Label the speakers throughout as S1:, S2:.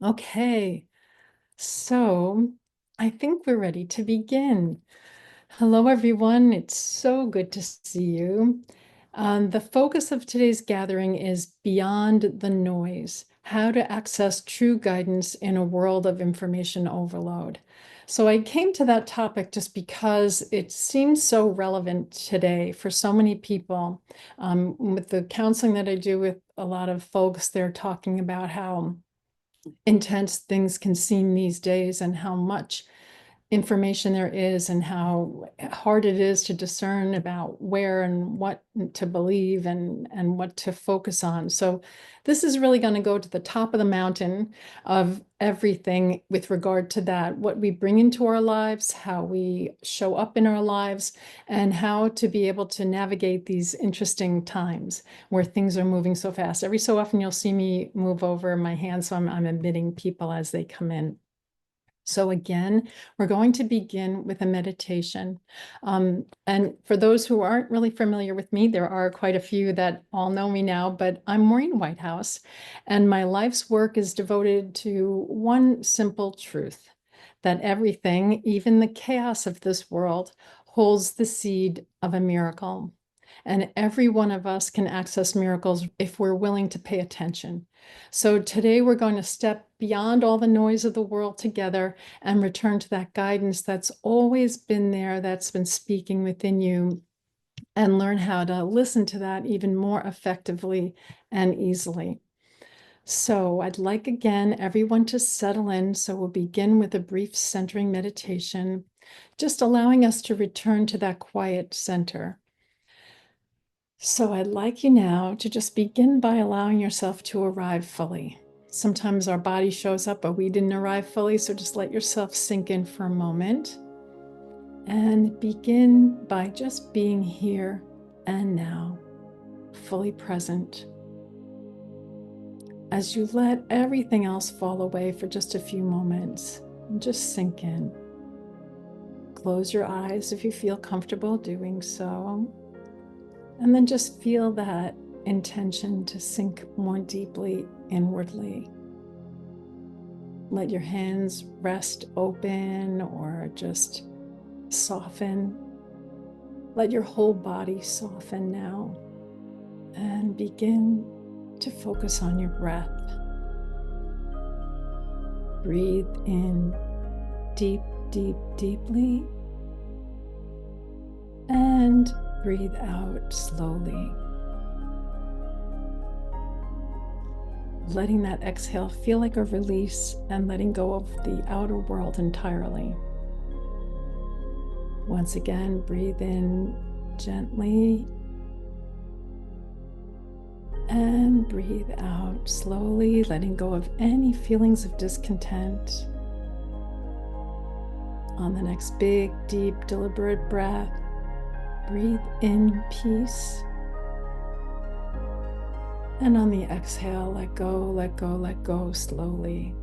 S1: Okay, so I think we're ready to begin. Hello, everyone. It's so good to see you. The focus of today's gathering is beyond the noise, how to access true guidance in a world of information overload. So I came to that topic just because it seems so relevant today for so many people. With the counseling that I do with a lot of folks, they're talking about how intense things can seem these days and how much information there is and how hard it is to discern about where and what to believe and what to focus on. So this is really going to go to the top of the mountain of everything with regard to that, what we bring into our lives, how we show up in our lives, and how to be able to navigate these interesting times where things are moving so fast. Every so often you'll see me move over my hand, so I'm admitting people as they come in. So again, we're going to begin with a meditation. And for those who aren't really familiar with me, there are quite a few that all know me now, but I'm Maureen Whitehouse, and my life's work is devoted to one simple truth, that everything, even the chaos of this world, holds the seed of a miracle. And every one of us can access miracles if we're willing to pay attention. So today we're going to step beyond all the noise of the world together and return to that guidance that's always been there, that's been speaking within you, and learn how to listen to that even more effectively and easily. So I'd like again everyone to settle in. So we'll begin with a brief centering meditation, just allowing us to return to that quiet center. So I'd like you now to just begin by allowing yourself to arrive fully. Sometimes our body shows up, but we didn't arrive fully. So just let yourself sink in for a moment and begin by just being here and now, fully present. As you let everything else fall away for just a few moments and just sink in. Close your eyes if you feel comfortable doing so. And then just feel that intention to sink more deeply inwardly. Let your hands rest open or just soften. Let your whole body soften now and begin to focus on your breath. Breathe in deep, deep, deeply, and breathe out slowly. Letting that exhale feel like a release and letting go of the outer world entirely. Once again, breathe in gently and breathe out slowly, letting go of any feelings of discontent. On the next big, deep, deliberate breath, breathe in peace. And on the exhale, let go, let go, let go slowly.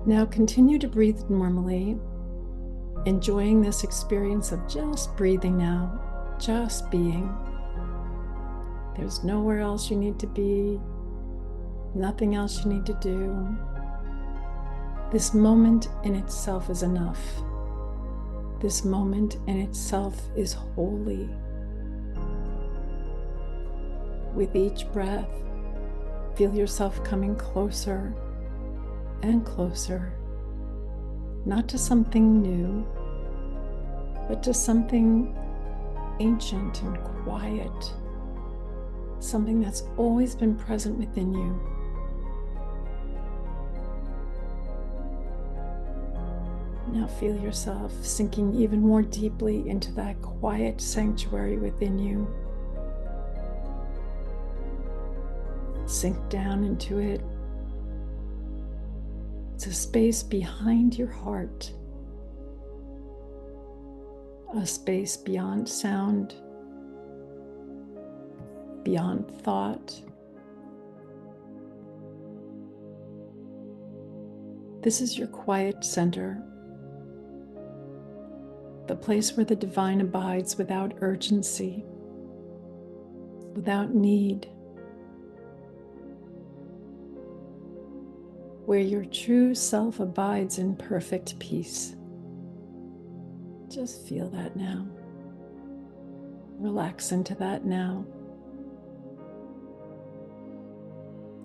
S1: Now continue to breathe normally, enjoying this experience of just breathing now, just being. There's nowhere else you need to be, nothing else you need to do. This moment in itself is enough. This moment in itself is holy. With each breath, feel yourself coming closer and closer, not to something new, but to something ancient and quiet, something that's always been present within you. Now feel yourself sinking even more deeply into that quiet sanctuary within you. Sink down into it. It's a space behind your heart, a space beyond sound, beyond thought. This is your quiet center, the place where the divine abides without urgency. without need, where your true self abides in perfect peace. Just feel that now. Relax into that now.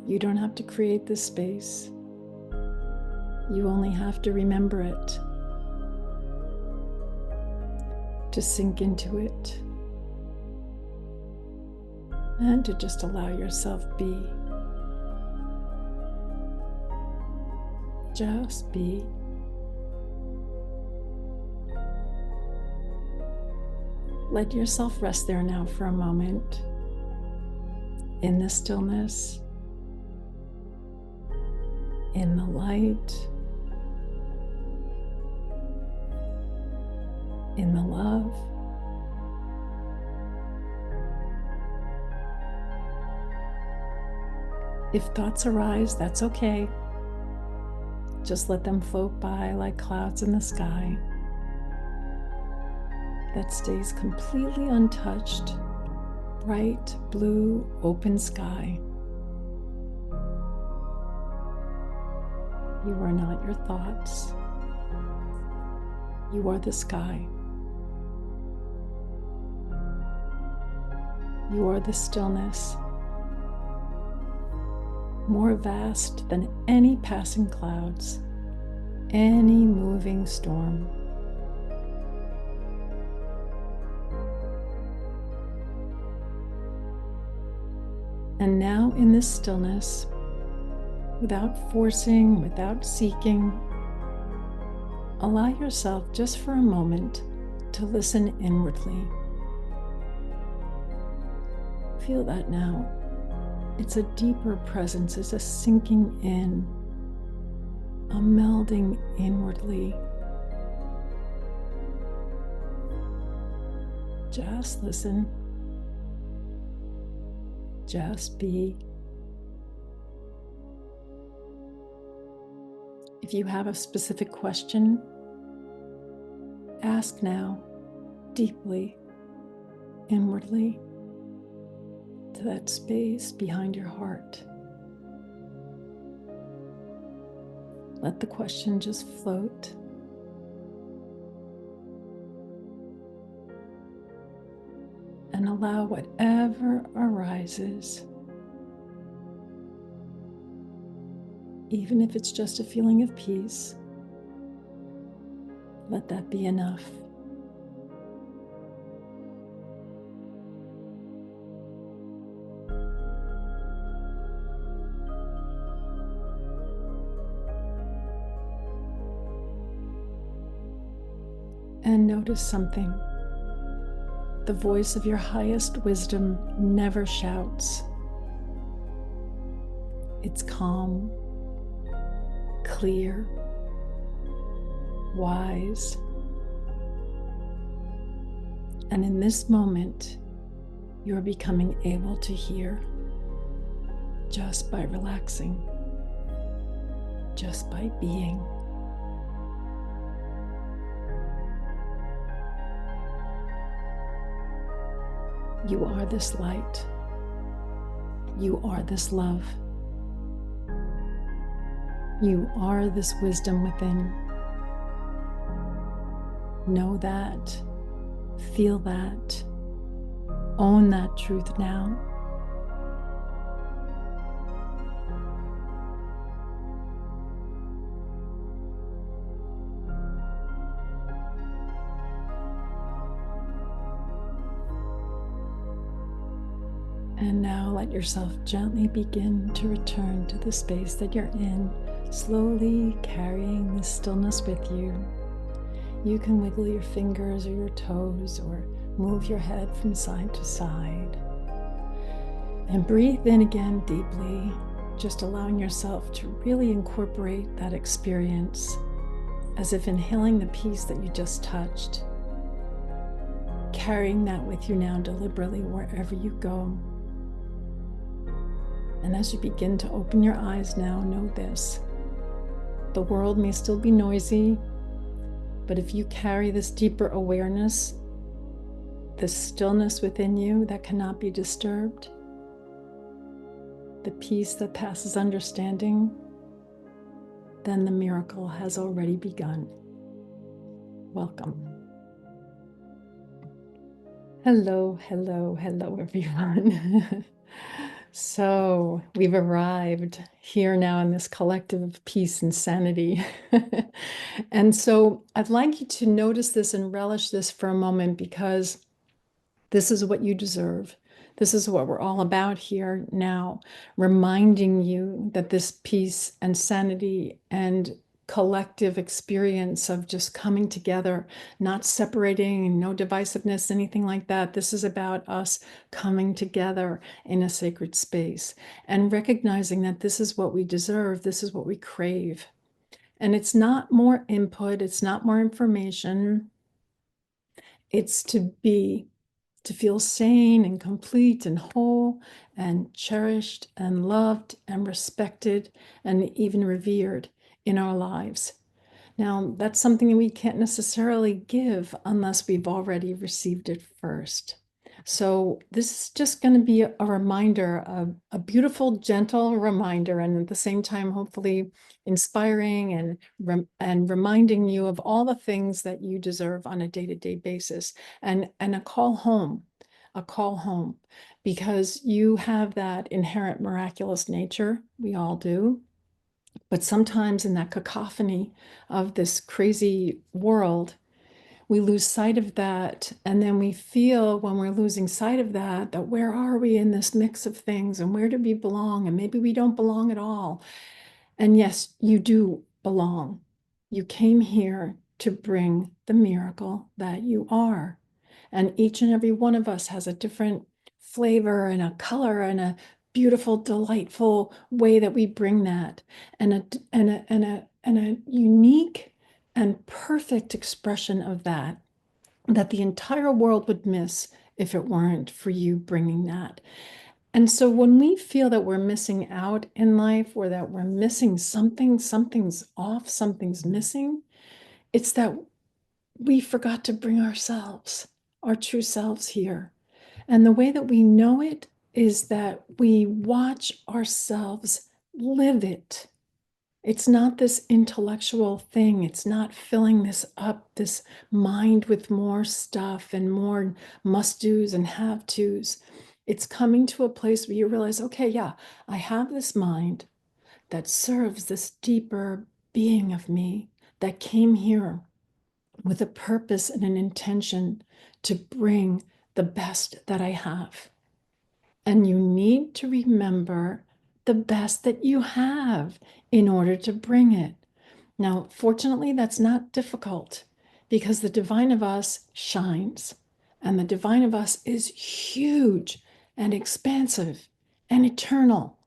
S1: You don't have to create this space. You only have to remember it, to sink into it, and to just allow yourself be. Just be. Let yourself rest there now for a moment, in the stillness, in the light, in the love. If thoughts arise, that's okay. Just let them float by like clouds in the sky. That stays completely untouched, bright blue open sky. You are not your thoughts. You are the sky. You are the stillness, more vast than any passing clouds, any moving storm. And now in this stillness, without forcing, without seeking, allow yourself just for a moment to listen inwardly. Feel that now. It's a deeper presence, it's a sinking in, a melding inwardly. Just listen. Just be. If you have a specific question, ask now, deeply, inwardly, to that space behind your heart. Let the question just float. And allow whatever arises, even if it's just a feeling of peace, let that be enough. And notice something. The voice of your highest wisdom never shouts. It's calm, clear, wise. And in this moment, you're becoming able to hear just by relaxing, just by being. You are this light. You are this love. You are this wisdom within. Know that. Feel that. Own that truth now. And now let yourself gently begin to return to the space that you're in, slowly carrying this stillness with you. You can wiggle your fingers or your toes or move your head from side to side. And breathe in again deeply, just allowing yourself to really incorporate that experience as if inhaling the peace that you just touched, carrying that with you now deliberately wherever you go. And as you begin to open your eyes now, know this. The world may still be noisy, but if you carry this deeper awareness the stillness within you that cannot be disturbed, the peace that passes understanding, then the miracle has already begun. Welcome. Hello, hello, hello, everyone. So we've arrived here now in this collective of peace and sanity. And so I'd like you to notice this and relish this for a moment, because this is what you deserve. This is what we're all about here now, reminding you that this peace and sanity and collective experience of just coming together, not separating, no divisiveness, anything like that. This is about us coming together in a sacred space and recognizing that this is what we deserve. This is what we crave. And it's not more input. It's not more information. It's to feel sane and complete and whole and cherished and loved and respected and even revered in our lives. Now, that's something that we can't necessarily give unless we've already received it first. So this is just going to be a reminder, a beautiful, gentle reminder, and at the same time, hopefully inspiring and reminding you of all the things that you deserve on a day-to-day basis, and a call home, because you have that inherent miraculous nature. We all do. But sometimes in that cacophony of this crazy world, we lose sight of that. And then we feel, when we're losing sight of that, that where are we in this mix of things, and where do we belong? And maybe we don't belong at all. And yes, you do belong. You came here to bring the miracle that you are. And each and every one of us has a different flavor and a color and a beautiful, delightful way that we bring that, and a unique and perfect expression of that the entire world would miss if it weren't for you bringing that. And so when we feel that we're missing out in life, or that we're missing something, something's off, something's missing, it's that we forgot to bring ourselves, our true selves here. And the way that we know it is that we watch ourselves live it. It's not this intellectual thing. It's not filling this mind with more stuff and more must-dos and have-tos. It's coming to a place where you realize, okay, yeah, I have this mind that serves this deeper being of me that came here with a purpose and an intention to bring the best that I have. And you need to remember the best that you have in order to bring it. Now, fortunately, that's not difficult, because the divine of us shines, and the divine of us is huge and expansive and eternal.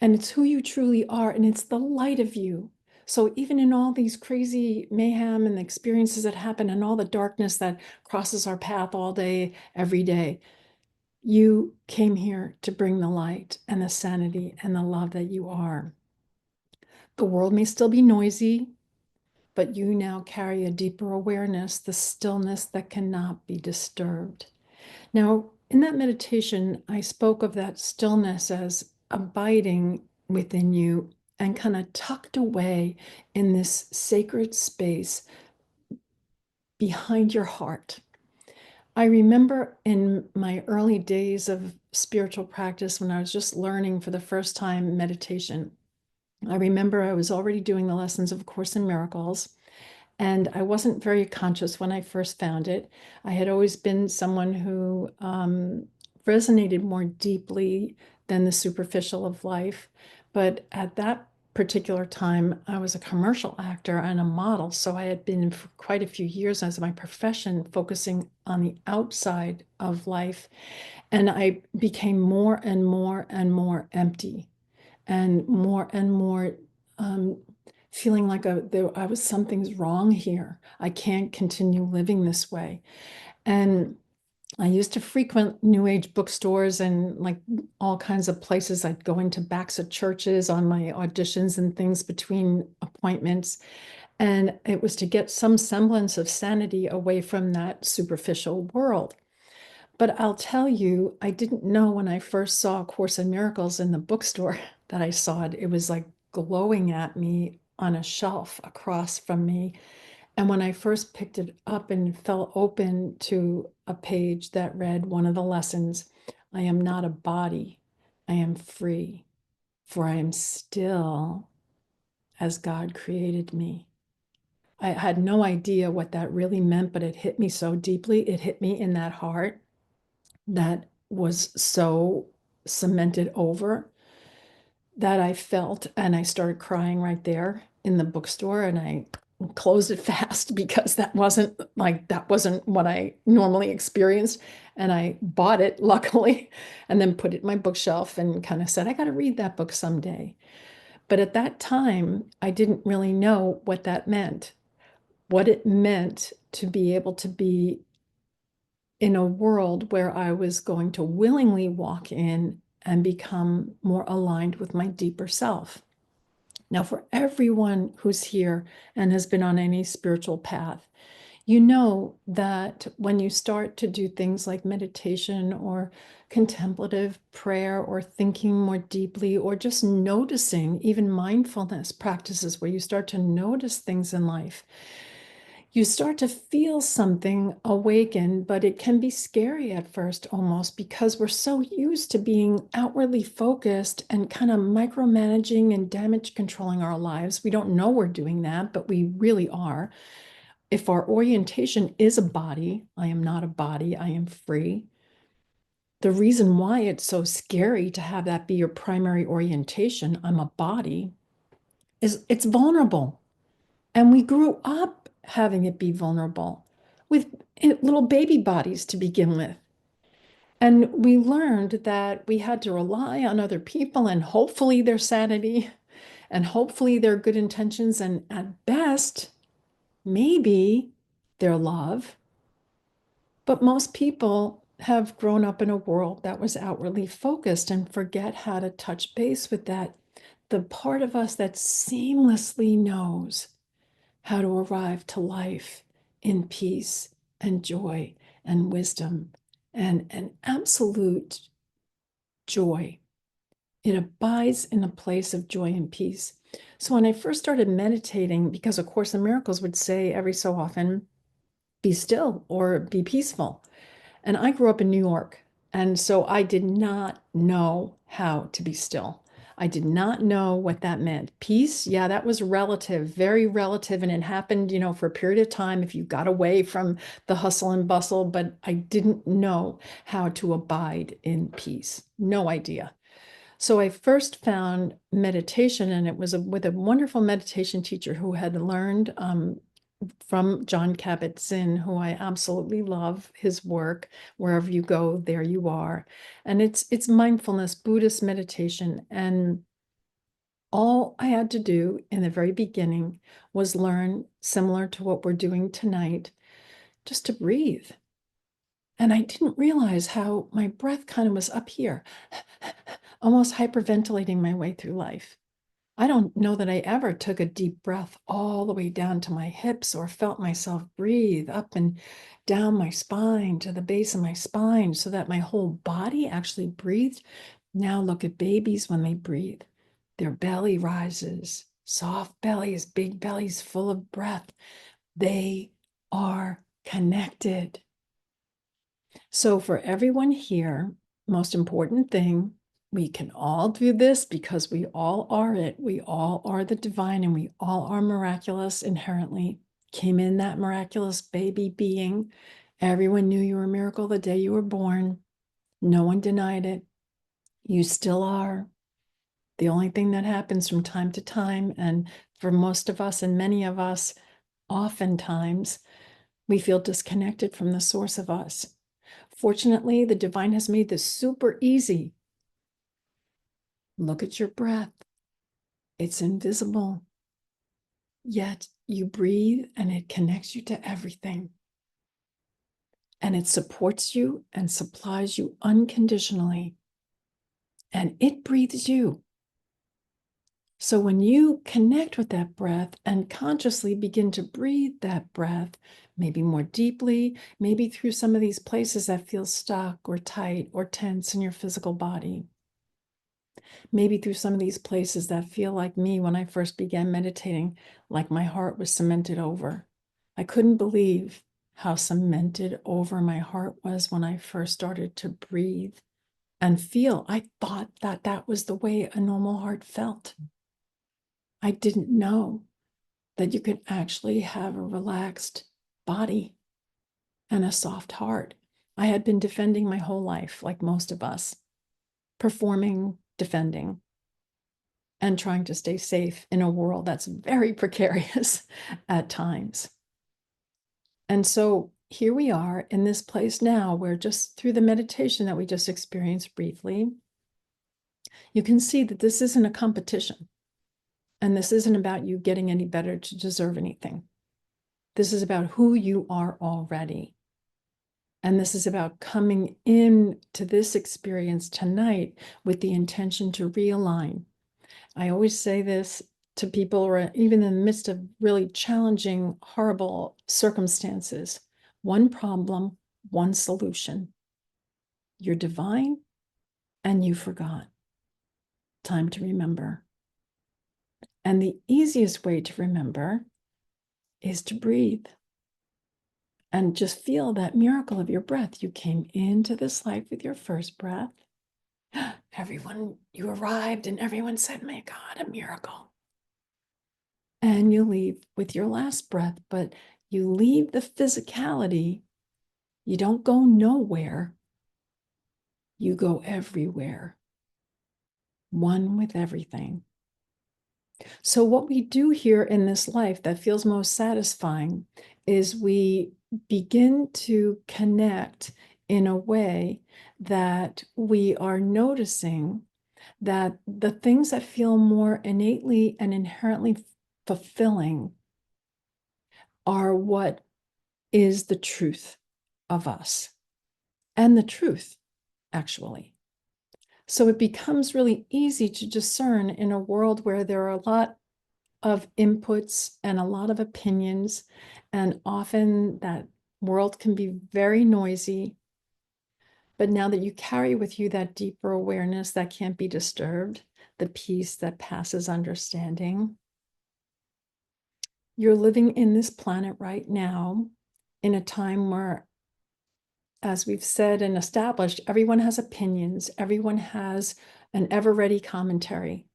S1: And it's who you truly are, and it's the light of you. So even in all these crazy mayhem and the experiences that happen and all the darkness that crosses our path all day, every day, you came here to bring the light and the sanity and the love that you are. The world may still be noisy, but you now carry a deeper awareness, the stillness that cannot be disturbed. Now, in that meditation, I spoke of that stillness as abiding within you and kind of tucked away in this sacred space behind your heart. I remember in my early days of spiritual practice, when I was just learning for the first time meditation, I remember I was already doing the lessons of A Course in Miracles, and I wasn't very conscious when I first found it. I had always been someone who resonated more deeply than the superficial of life. But at that particular time, I was a commercial actor and a model. So I had been for quite a few years as my profession focusing on the outside of life. And I became more and more and more empty, and more feeling like something's wrong here. I can't continue living this way. And I used to frequent New Age bookstores and like all kinds of places. I'd go into backs of churches on my auditions and things between appointments. And it was to get some semblance of sanity away from that superficial world. But I'll tell you, I didn't know when I first saw A Course in Miracles in the bookstore that I saw it. It was like glowing at me on a shelf across from me. And when I first picked it up and fell open to a page that read one of the lessons, I am not a body, I am free, for I am still as God created me. I had no idea what that really meant, but it hit me so deeply. It hit me in that heart that was so cemented over that I felt, and I started crying right there in the bookstore, and I closed it fast because that wasn't what I normally experienced. And I bought it, luckily, and then put it in my bookshelf and kind of said, I got to read that book someday. But at that time, I didn't really know what that meant, what it meant to be able to be in a world where I was going to willingly walk in and become more aligned with my deeper self. Now, for everyone who's here and has been on any spiritual path, you know that when you start to do things like meditation or contemplative prayer or thinking more deeply or just noticing, even mindfulness practices where you start to notice things in life, you start to feel something awaken, but it can be scary at first almost because we're so used to being outwardly focused and kind of micromanaging and damage controlling our lives. We don't know we're doing that, but we really are. If our orientation is a body, I am not a body, I am free. The reason why it's so scary to have that be your primary orientation, I'm a body, is it's vulnerable. And we grew up having it be vulnerable with little baby bodies to begin with. And we learned that we had to rely on other people and hopefully their sanity and hopefully their good intentions and at best, maybe their love. But most people have grown up in a world that was outwardly focused and forget how to touch base with that, the part of us that seamlessly knows how to arrive to life in peace and joy and wisdom and an absolute joy. It abides in a place of joy and peace. So when I first started meditating, because A Course in Miracles would say every so often, be still or be peaceful. And I grew up in New York. And so I did not know how to be still. I did not know what that meant. Peace, yeah, that was relative, very relative. And it happened, for a period of time if you got away from the hustle and bustle. But I didn't know how to abide in peace. No idea. So I first found meditation, and it was with a wonderful meditation teacher who had learned from John Kabat-Zinn, who I absolutely love his work. Wherever you go, there you are. And it's mindfulness, Buddhist meditation. And all I had to do in the very beginning was learn, similar to what we're doing tonight, just to breathe. And I didn't realize how my breath kind of was up here, almost hyperventilating my way through life. I don't know that I ever took a deep breath all the way down to my hips or felt myself breathe up and down my spine to the base of my spine so that my whole body actually breathed. Now look at babies when they breathe. Their belly rises, soft bellies, big bellies full of breath. They are connected. So for everyone here, most important thing, we can all do this because we all are it. We all are the divine and we all are miraculous inherently. Came in that miraculous baby being. Everyone knew you were a miracle the day you were born. No one denied it. You still are. The only thing that happens from time to time, and for most of us and many of us, oftentimes, we feel disconnected from the source of us. Fortunately, the divine has made this super easy. Look at your breath. It's invisible. Yet you breathe and it connects you to everything. And it supports you and supplies you unconditionally. And it breathes you. So when you connect with that breath and consciously begin to breathe that breath, maybe more deeply, maybe through some of these places that feel stuck or tight or tense in your physical body, maybe through some of these places that feel like me when I first began meditating, like my heart was cemented over. I couldn't believe how cemented over my heart was when I first started to breathe and feel. I thought that that was the way a normal heart felt. I didn't know that you could actually have a relaxed body and a soft heart. I had been defending my whole life, like most of us, performing, defending, and trying to stay safe in a world that's very precarious at times. And so here we are in this place now where, just through the meditation that we just experienced briefly, you can see that this isn't a competition. And this isn't about you getting any better to deserve anything. This is about who you are already. And this is about coming in to this experience tonight with the intention to realign. I always say this to people, or even in the midst of really challenging, horrible circumstances: one problem, one solution. You're divine and you forgot. Time to remember. And the easiest way to remember is to breathe and just feel that miracle of your breath. You came into this life with your first breath. Everyone, you arrived and everyone said, "My God, a miracle." And you leave with your last breath, but you leave the physicality. You don't go nowhere. You go everywhere, one with everything. So what we do here in this life that feels most satisfying is we begin to connect in a way that we are noticing that the things that feel more innately and inherently fulfilling are what is the truth of us, and the truth, actually. So it becomes really easy to discern in a world where there are a lot of inputs and a lot of opinions, and often that world can be very noisy. But now that you carry with you that deeper awareness that can't be disturbed, the peace that passes understanding, you're living in this planet right now in a time where, as we've said and established, everyone has opinions, everyone has an ever-ready commentary.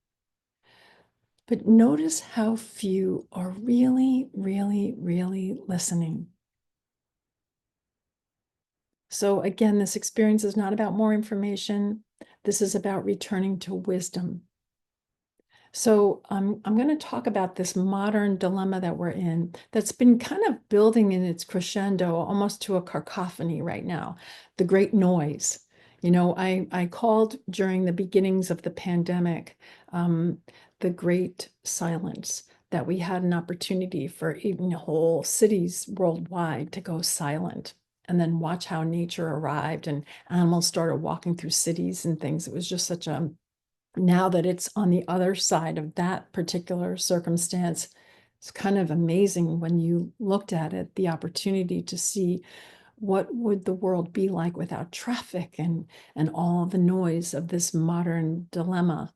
S1: But notice how few are really, really, really listening. So again, this experience is not about more information. This is about returning to wisdom. So I'm going to talk about this modern dilemma that we're in that's been kind of building in its crescendo almost to a cacophony right now, the great noise. You know, I called during the beginnings of the pandemic the great silence, that we had an opportunity for even whole cities worldwide to go silent and then watch how nature arrived and animals started walking through cities and things. It was just such a, now that it's on the other side of that particular circumstance, it's kind of amazing when you looked at it, the opportunity to see what would the world be like without traffic and all the noise of this modern dilemma.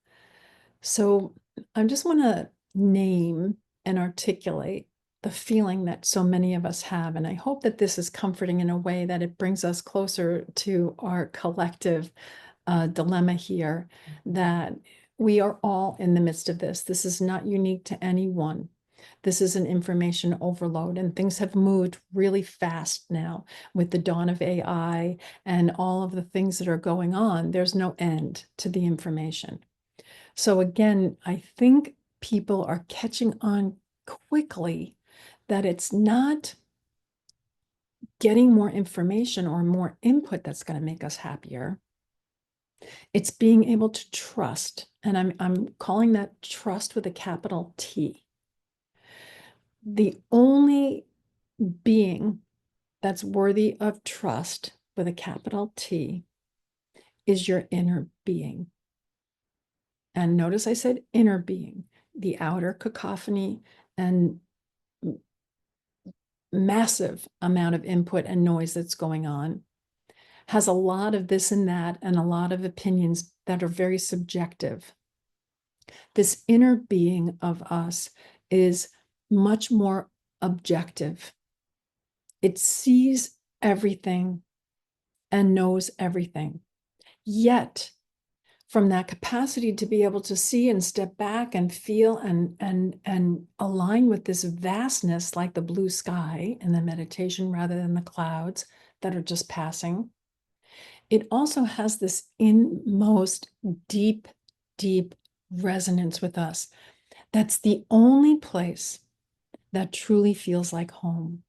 S1: So I just want to name and articulate the feeling that so many of us have. And I hope that this is comforting in a way that it brings us closer to our collective dilemma here, that we are all in the midst of this. This is not unique to anyone. This is an information overload, and things have moved really fast now with the dawn of AI and all of the things that are going on. There's no end to the information. So again, I think people are catching on quickly that it's not getting more information or more input that's going to make us happier. It's being able to trust, and I'm calling that trust with a capital T. The only being that's worthy of trust with a capital T is your inner being. And notice I said inner being. the outer cacophony and massive amount of input and noise that's going on, has a lot of this and that and a lot of opinions that are very subjective. This inner being of us is much more objective. It sees everything and knows everything. Yet, from that capacity to be able to see and step back and feel and align with this vastness, like the blue sky in the meditation rather than the clouds that are just passing, it also has this inmost deep, deep resonance with us. That's the only place that truly feels like home,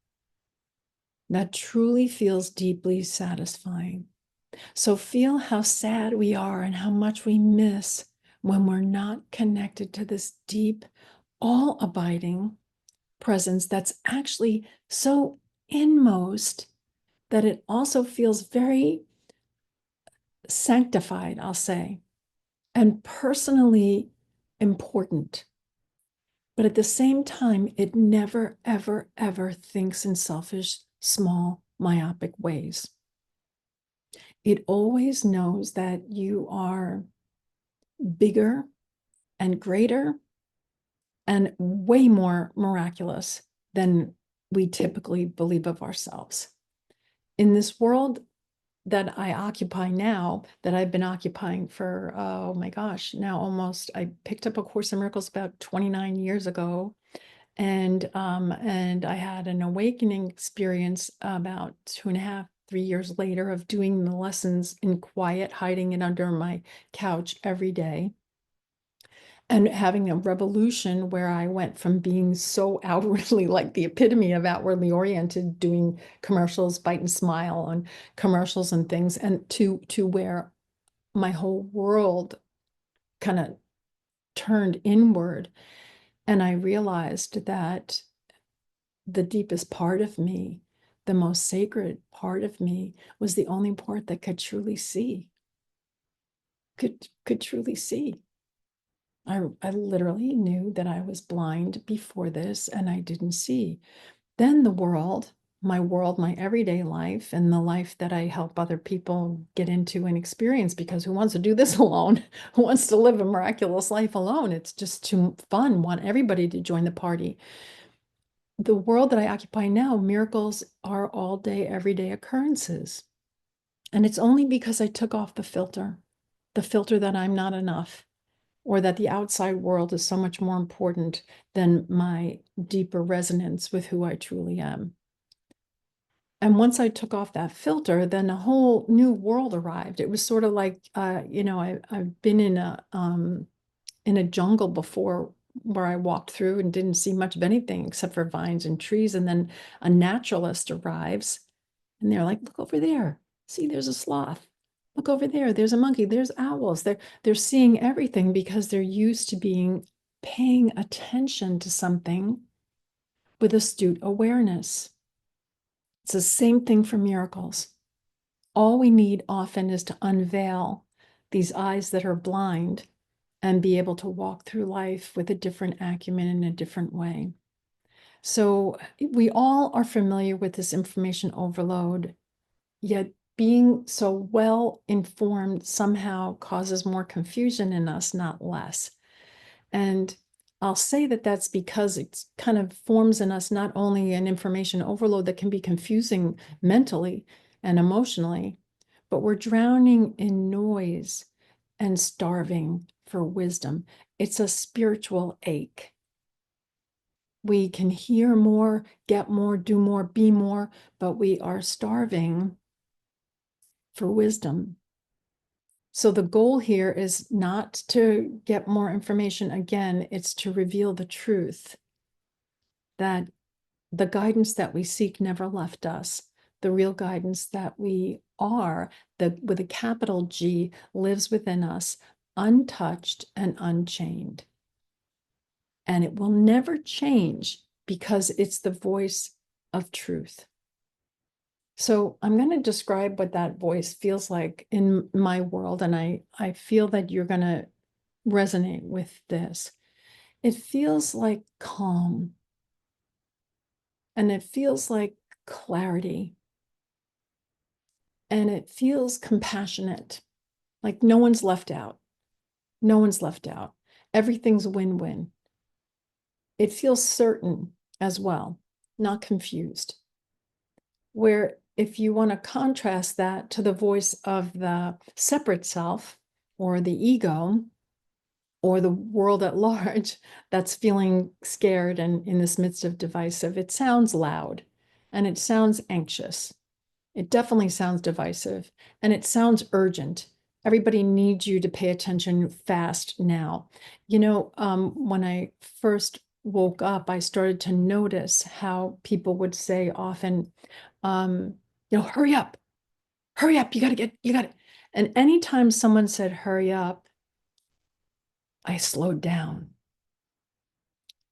S1: that truly feels deeply satisfying. So feel how sad we are and how much we miss when we're not connected to this deep, all-abiding presence that's actually so inmost that it also feels very sanctified, I'll say, and personally important. But at the same time, it never, ever, ever thinks in selfish, small, myopic ways. It always knows that you are bigger and greater and way more miraculous than we typically believe of ourselves. In this world that I occupy now, that I've been occupying for, oh my gosh, now almost, I picked up A Course in Miracles about 29 years ago. And I had an awakening experience about 2.5, 3 years later of doing the lessons in quiet, hiding it under my couch every day, and having a revolution where I went from being so outwardly like the epitome of outwardly oriented, doing commercials, bite and smile on commercials and things, and to where my whole world kind of turned inward. And I realized that the deepest part of me, the most sacred part of me, was the only part that could truly see, could truly see. I literally knew that I was blind before this and I didn't see. Then the world, my everyday life, and the life that I help other people get into and experience, because who wants to do this alone? Who wants to live a miraculous life alone? It's just too fun. Want everybody to join the party. The world that I occupy now, miracles are all day, everyday occurrences. And it's only because I took off the filter that I'm not enough, or that the outside world is so much more important than my deeper resonance with who I truly am. And once I took off that filter, then a whole new world arrived. It was sort of like, I've been in a jungle before, where I walked through and didn't see much of anything except for vines and trees. And then a naturalist arrives and they're like, look over there. See, there's a sloth. Look over there. There's a monkey. There's owls. They're seeing everything because they're used to paying attention to something with astute awareness. It's the same thing for miracles. All we need often is to unveil these eyes that are blind and be able to walk through life with a different acumen in a different way. So we all are familiar with this information overload, yet being so well informed somehow causes more confusion in us, not less. And I'll say that that's because it kind of forms in us not only an information overload that can be confusing mentally and emotionally, but we're drowning in noise and starving for wisdom. It's a spiritual ache. We can hear more, get more, do more, be more, but we are starving for wisdom. So the goal here is not to get more information again, it's to reveal the truth that the guidance that we seek never left us. The real guidance that we are, with a capital G, lives within us, untouched and unchained. And it will never change because it's the voice of truth. So I'm going to describe what that voice feels like in my world, and I feel that you're going to resonate with this. It feels like calm, and it feels like clarity, and it feels compassionate, like no one's left out. No one's left out. Everything's win-win. It feels certain as well, not confused. Where if you want to contrast that to the voice of the separate self or the ego or the world at large that's feeling scared and in this midst of divisive, it sounds loud and it sounds anxious. It definitely sounds divisive and it sounds urgent. Everybody needs you to pay attention fast now. When I first woke up, I started to notice how people would say often, um, hurry up, you got it. And anytime someone said, hurry up, I slowed down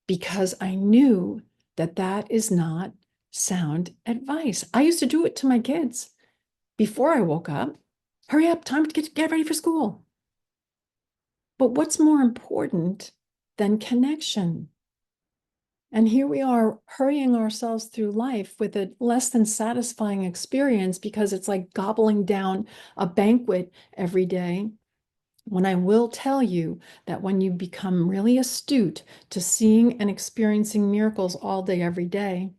S1: because I knew that that is not sound advice. I used to do it to my kids before I woke up. Hurry up, time to get ready for school. But what's more important than connection? And here we are hurrying ourselves through life with a less than satisfying experience because it's like gobbling down a banquet every day. When I will tell you that when you become really astute to seeing and experiencing miracles all day, every day,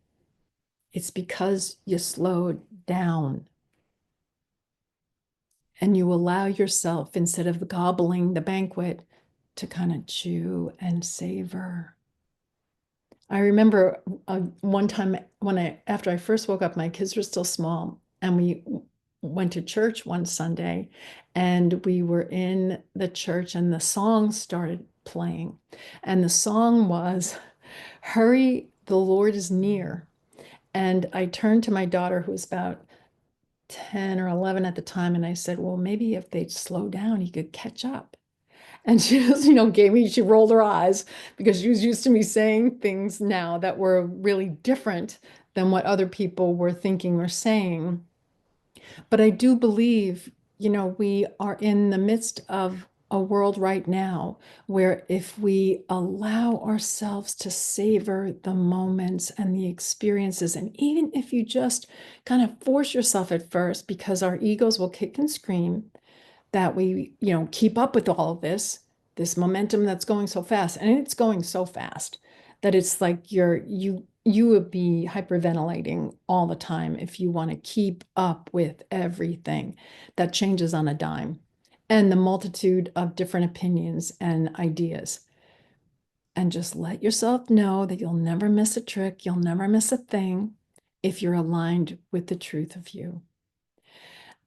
S1: it's because you slowed down and you allow yourself, instead of gobbling the banquet, to kind of chew and savor. I remember one time after I first woke up, my kids were still small, and we went to church one Sunday, and we were in the church, and the song started playing, and the song was, "Hurry, the Lord is near." And I turned to my daughter, who was about 10 or 11 at the time, and I said, "Well, maybe if they'd slow down, he could catch up." And she just, she rolled her eyes because she was used to me saying things now that were really different than what other people were thinking or saying. But I do believe, we are in the midst of a world right now where if we allow ourselves to savor the moments and the experiences, and even if you just kind of force yourself at first, because our egos will kick and scream, that we, keep up with all of this momentum that's going so fast. And it's going so fast that it's like you would be hyperventilating all the time if you want to keep up with everything that changes on a dime and the multitude of different opinions and ideas. And just let yourself know that you'll never miss a trick, you'll never miss a thing if you're aligned with the truth of you.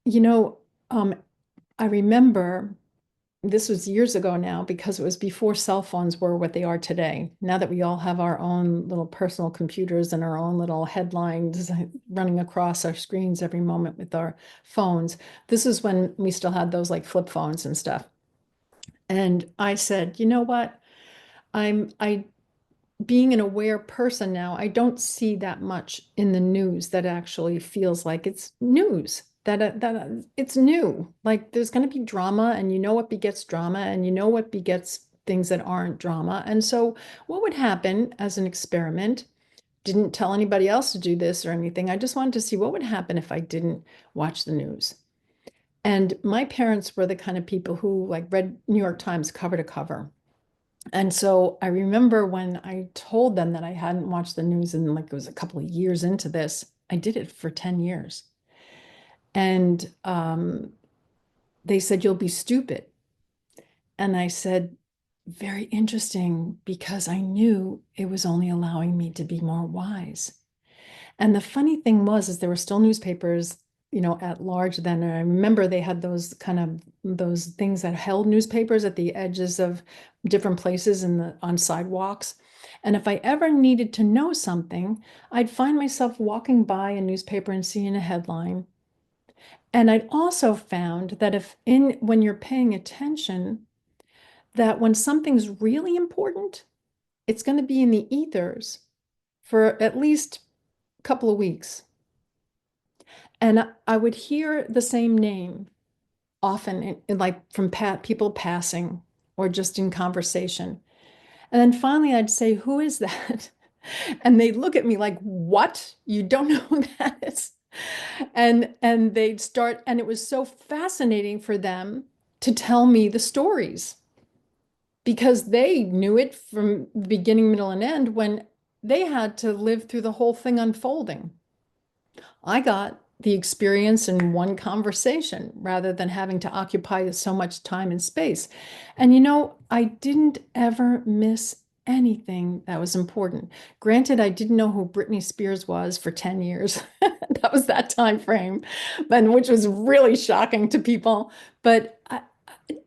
S1: You know, um, I remember this was years ago now because it was before cell phones were what they are today. Now that we all have our own little personal computers and our own little headlines running across our screens every moment with our phones, this is when we still had those like flip phones and stuff. And I said, you know what? I being an aware person now, I don't see that much in the news that actually feels like it's news, that it's new. Like there's going to be drama, and you know what begets drama, and you know what begets things that aren't drama. And so, what would happen as an experiment? Didn't tell anybody else to do this or anything. I just wanted to see what would happen if I didn't watch the news. And my parents were the kind of people who like read New York Times cover to cover. And so I remember when I told them that I hadn't watched the news and like it was a couple of years into this, I did it for 10 years. And they said, you'll be stupid. And I said, very interesting, because I knew it was only allowing me to be more wise. And the funny thing was, is there were still newspapers, at large then. And I remember they had those things that held newspapers at the edges of different places on sidewalks. And if I ever needed to know something, I'd find myself walking by a newspaper and seeing a headline. And I'd also found that when you're paying attention, that when something's really important, it's going to be in the ethers for at least a couple of weeks. And I would hear the same name often, like from people passing or just in conversation. And then finally I'd say, who is that? And they'd look at me like, what? You don't know who that is? And they'd start, and it was so fascinating for them to tell me the stories because they knew it from the beginning, middle, and end when they had to live through the whole thing unfolding. I got the experience in one conversation rather than having to occupy so much time and space. And I didn't ever miss anything that was important. Granted, I didn't know who Britney Spears was for 10 years. That was that time frame, and which was really shocking to people. But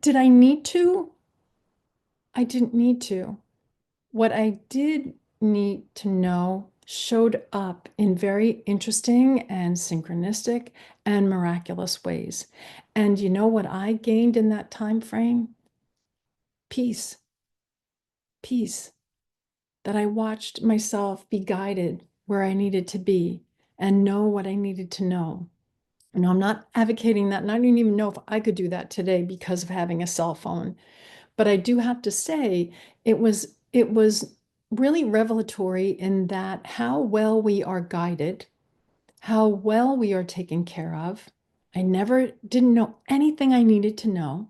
S1: did I need to? I didn't need to. What I did need to know showed up in very interesting and synchronistic and miraculous ways. And you know what I gained in that time frame? Peace, peace, that I watched myself be guided where I needed to be and know what I needed to know. No, I'm not advocating that, and I don't even know if I could do that today because of having a cell phone. But I do have to say, it was really revelatory in that how well we are guided, how well we are taken care of. I never didn't know anything I needed to know.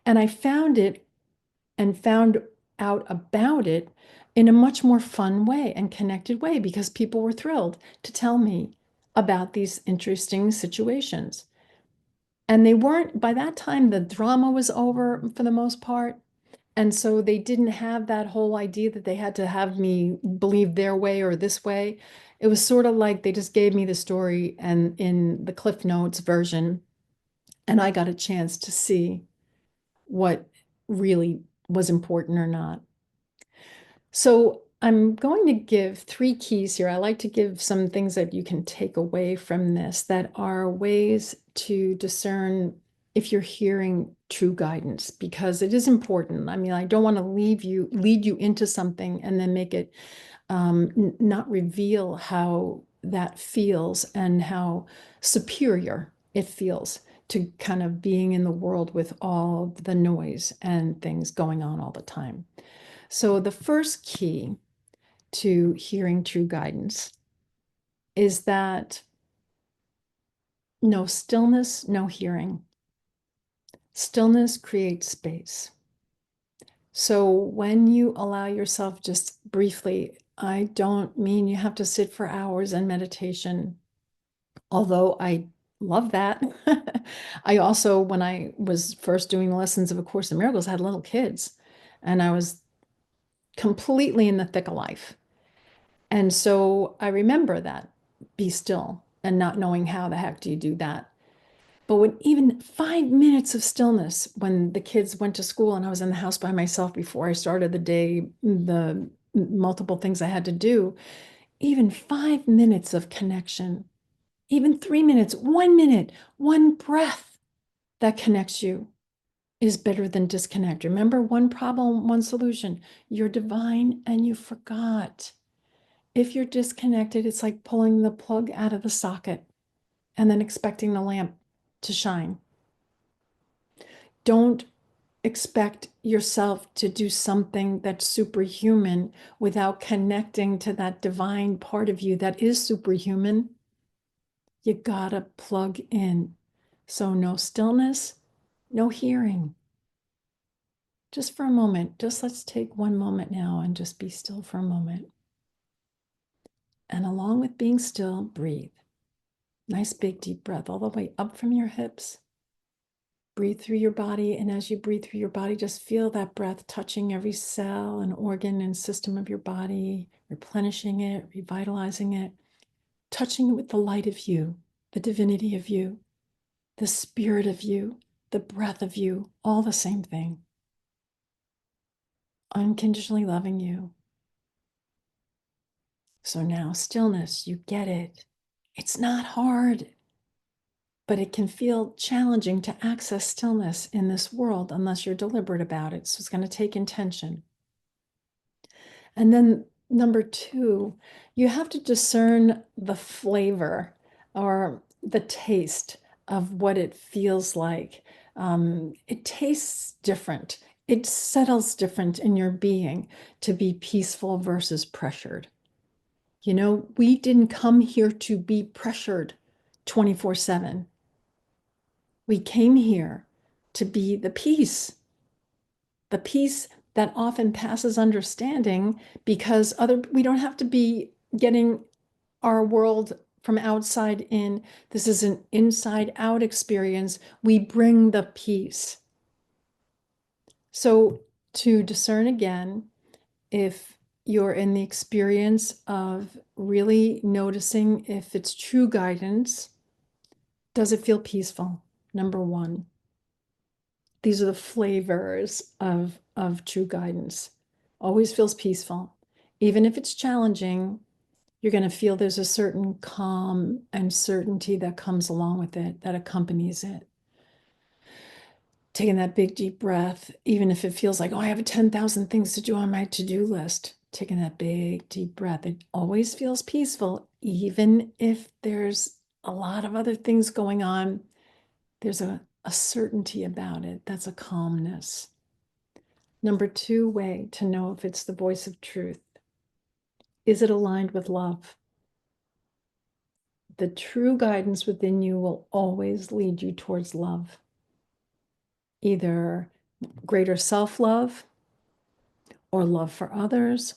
S1: And I found it and found out about it in a much more fun way and connected way because people were thrilled to tell me about these interesting situations. And they weren't, by that time, the drama was over for the most part. And so they didn't have that whole idea that they had to have me believe their way or this way. It was sort of like they just gave me the story and in the Cliff Notes version, and I got a chance to see what really was important or not. So I'm going to give three keys here. I like to give some things that you can take away from this that are ways to discern if you're hearing true guidance, because it is important. I mean, I don't want to lead you into something and then make it not reveal how that feels and how superior it feels to kind of being in the world with all the noise and things going on all the time. So the first key to hearing true guidance is that no stillness, no hearing. Stillness creates space. So when you allow yourself just briefly, I don't mean you have to sit for hours in meditation, although I love that. I also, when I was first doing the lessons of A Course in Miracles, I had little kids and I was completely in the thick of life. And so I remember that, be still, and not knowing how the heck do you do that. But when even 5 minutes of stillness, when the kids went to school and I was in the house by myself before I started the day, the multiple things I had to do, even 5 minutes of connection, even 3 minutes, 1 minute, one breath that connects you is better than disconnect. Remember, one problem, one solution. You're divine and you forgot. If you're disconnected, it's like pulling the plug out of the socket and then expecting the lamp to shine. Don't expect yourself to do something that's superhuman without connecting to that divine part of you that is superhuman. You gotta plug in. So no stillness, no hearing. Just for a moment, just let's take one moment now and just be still for a moment. And along with being still, breathe. Nice big deep breath all the way up from your hips. Breathe through your body. And as you breathe through your body, just feel that breath touching every cell and organ and system of your body, replenishing it, revitalizing it, touching it with the light of you, the divinity of you, the spirit of you, the breath of you, all the same thing. Unconditionally loving you. So now stillness, you get it. It's not hard, but it can feel challenging to access stillness in this world unless you're deliberate about it. So it's going to take intention. And then number two, you have to discern the flavor or the taste of what it feels like. It tastes different it settles different in your being to be peaceful versus pressured. You know, we didn't come here to be pressured 24/7. We came here to be the peace that often passes understanding, because we don't have to be getting our world from outside in. This is an inside out experience. We bring the peace. So to discern again, if you're in the experience of really noticing if it's true guidance, does it feel peaceful? Number one. These are the flavors of true guidance. Always feels peaceful. Even if it's challenging, you're going to feel there's a certain calm and certainty that comes along with it, that accompanies it. Taking that big, deep breath, even if it feels like, oh, I have 10,000 things to do on my to-do list. Taking that big, deep breath, it always feels peaceful, even if there's a lot of other things going on. There's a certainty about it. That's a calmness. Number two way to know if it's the voice of truth. Is it aligned with love? The true guidance within you will always lead you towards love. Either greater self-love or love for others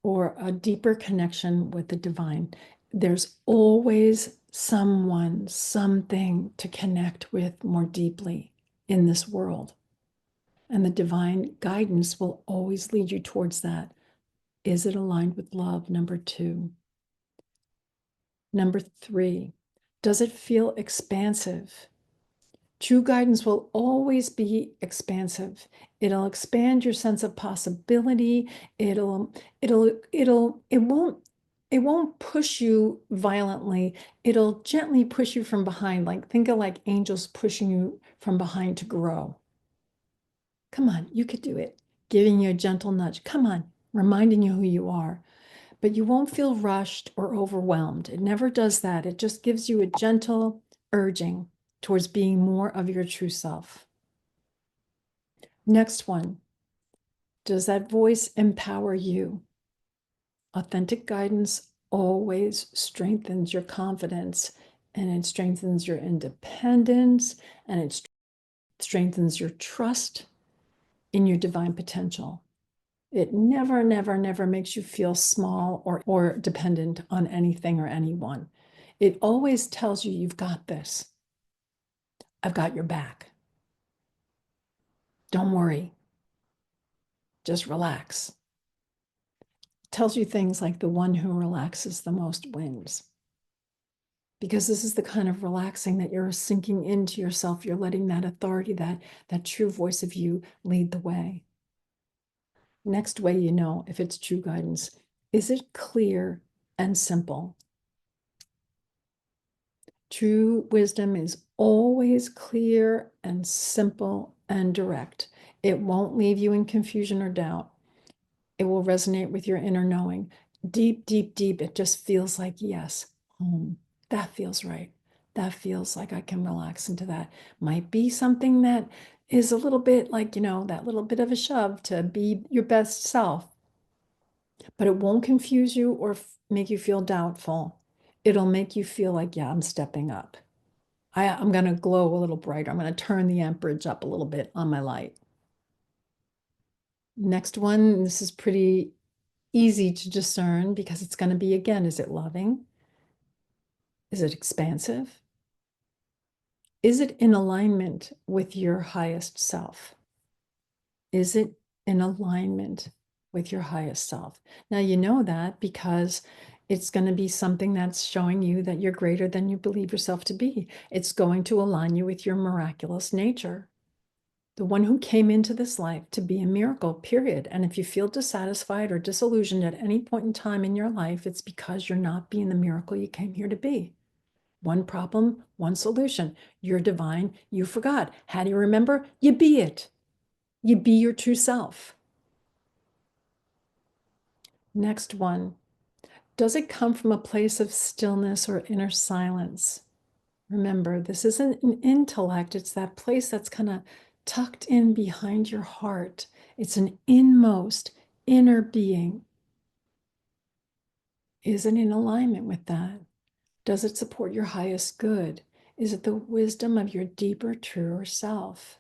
S1: or a deeper connection with the divine. There's always someone, something to connect with more deeply in this world. And the divine guidance will always lead you towards that. Is it aligned with love? Number two. Number three, does it feel expansive? True guidance will always be expansive. It'll expand your sense of possibility. It won't push you violently. It'll gently push you from behind. Like, think of like angels pushing you from behind to grow. Come on, you could do it. Giving you a gentle nudge. Come on, reminding you who you are. But you won't feel rushed or overwhelmed. It never does that. It just gives you a gentle urging towards being more of your true self. Next one, does that voice empower you? Authentic guidance always strengthens your confidence, and it strengthens your independence, and it strengthens your trust in your divine potential. It never, never, never makes you feel small or dependent on anything or anyone. It always tells you, you've got this. I've got your back. Don't worry. Just relax. It tells you things like the one who relaxes the most wins. Because this is the kind of relaxing that you're sinking into yourself. You're letting that authority, that true voice of you lead the way. Next way you know if it's true guidance, is it clear and simple? True wisdom is always clear and simple and direct. It won't leave you in confusion or doubt. It will resonate with your inner knowing. Deep, deep, deep, it just feels like, yes, home. That feels right. That feels like I can relax into that. Might be something that is a little bit like, that little bit of a shove to be your best self, but it won't confuse you or make you feel doubtful. It'll make you feel like, yeah, I'm stepping up. I'm going to glow a little brighter. I'm going to turn the amperage up a little bit on my light. Next one, this is pretty easy to discern because it's going to be, again, is it loving? Is it expansive? Is it in alignment with your highest self? Is it in alignment with your highest self? Now, you know that because it's going to be something that's showing you that you're greater than you believe yourself to be. It's going to align you with your miraculous nature, the one who came into this life to be a miracle, period. And if you feel dissatisfied or disillusioned at any point in time in your life, it's because you're not being the miracle you came here to be. One problem, one solution. You're divine, you forgot. How do you remember? You be it. You be your true self. Next one. Does it come from a place of stillness or inner silence? Remember, this isn't an intellect. It's that place that's kind of tucked in behind your heart. It's an inmost inner being. Is it in alignment with that? Does it support your highest good? Is it the wisdom of your deeper, truer self?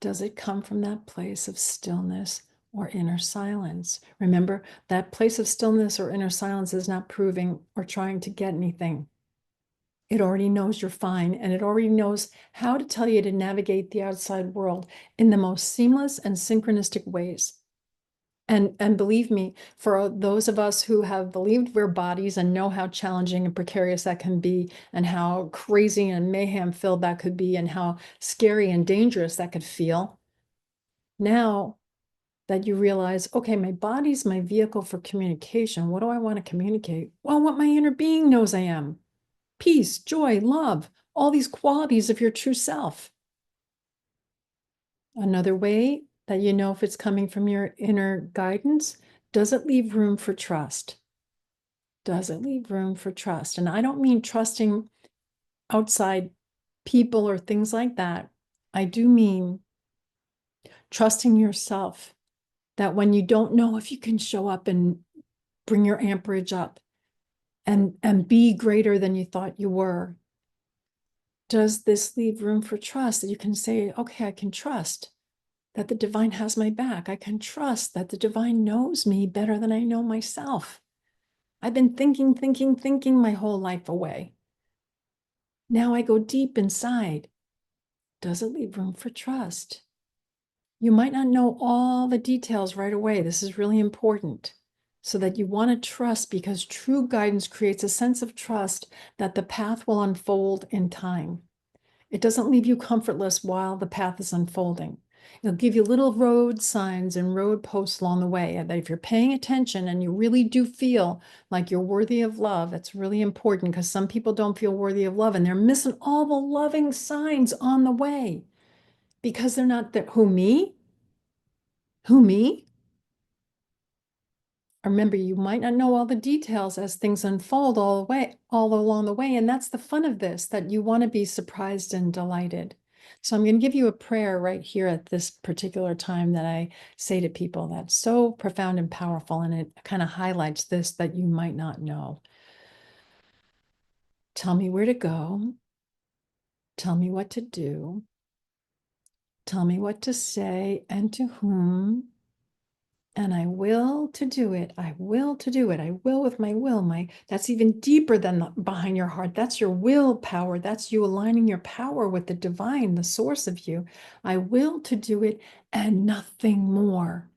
S1: Does it come from that place of stillness or inner silence? Remember, that place of stillness or inner silence is not proving or trying to get anything. It already knows you're fine, and it already knows how to tell you to navigate the outside world in the most seamless and synchronistic ways. And believe me, for those of us who have believed we're bodies and know how challenging and precarious that can be, and how crazy and mayhem filled that could be, and how scary and dangerous that could feel, now that you realize, okay, my body's my vehicle for communication. What do I want to communicate? Well, what my inner being knows I am. Peace, joy, love, all these qualities of your true self. Another way that you know if it's coming from your inner guidance, does it leave room for trust? Does it leave room for trust? And I don't mean trusting outside people or things like that. I do mean trusting yourself, that when you don't know if you can show up and bring your amperage up and be greater than you thought you were, does this leave room for trust that you can say, okay, I can trust that the divine has my back. I can trust that the divine knows me better than I know myself. I've been thinking my whole life away. Now I go deep inside. Does it leave room for trust? You might not know all the details right away. This is really important, so that you want to trust, because true guidance creates a sense of trust that the path will unfold in time. It doesn't leave you comfortless while the path is unfolding. It'll give you little road signs and road posts along the way that if you're paying attention and you really do feel like you're worthy of love, that's really important, because some people don't feel worthy of love and they're missing all the loving signs on the way because they're not there. Who, me? Who, me? Remember, you might not know all the details as things unfold all along the way. And that's the fun of this, that you want to be surprised and delighted. So I'm going to give you a prayer right here at this particular time that I say to people that's so profound and powerful. And it kind of highlights this that you might not know. Tell me where to go. Tell me what to do. Tell me what to say and to whom. And I will to do it. I will to do it. I will with my will. That's even deeper than behind your heart. That's your willpower. That's you aligning your power with the divine, the source of you. I will to do it and nothing more.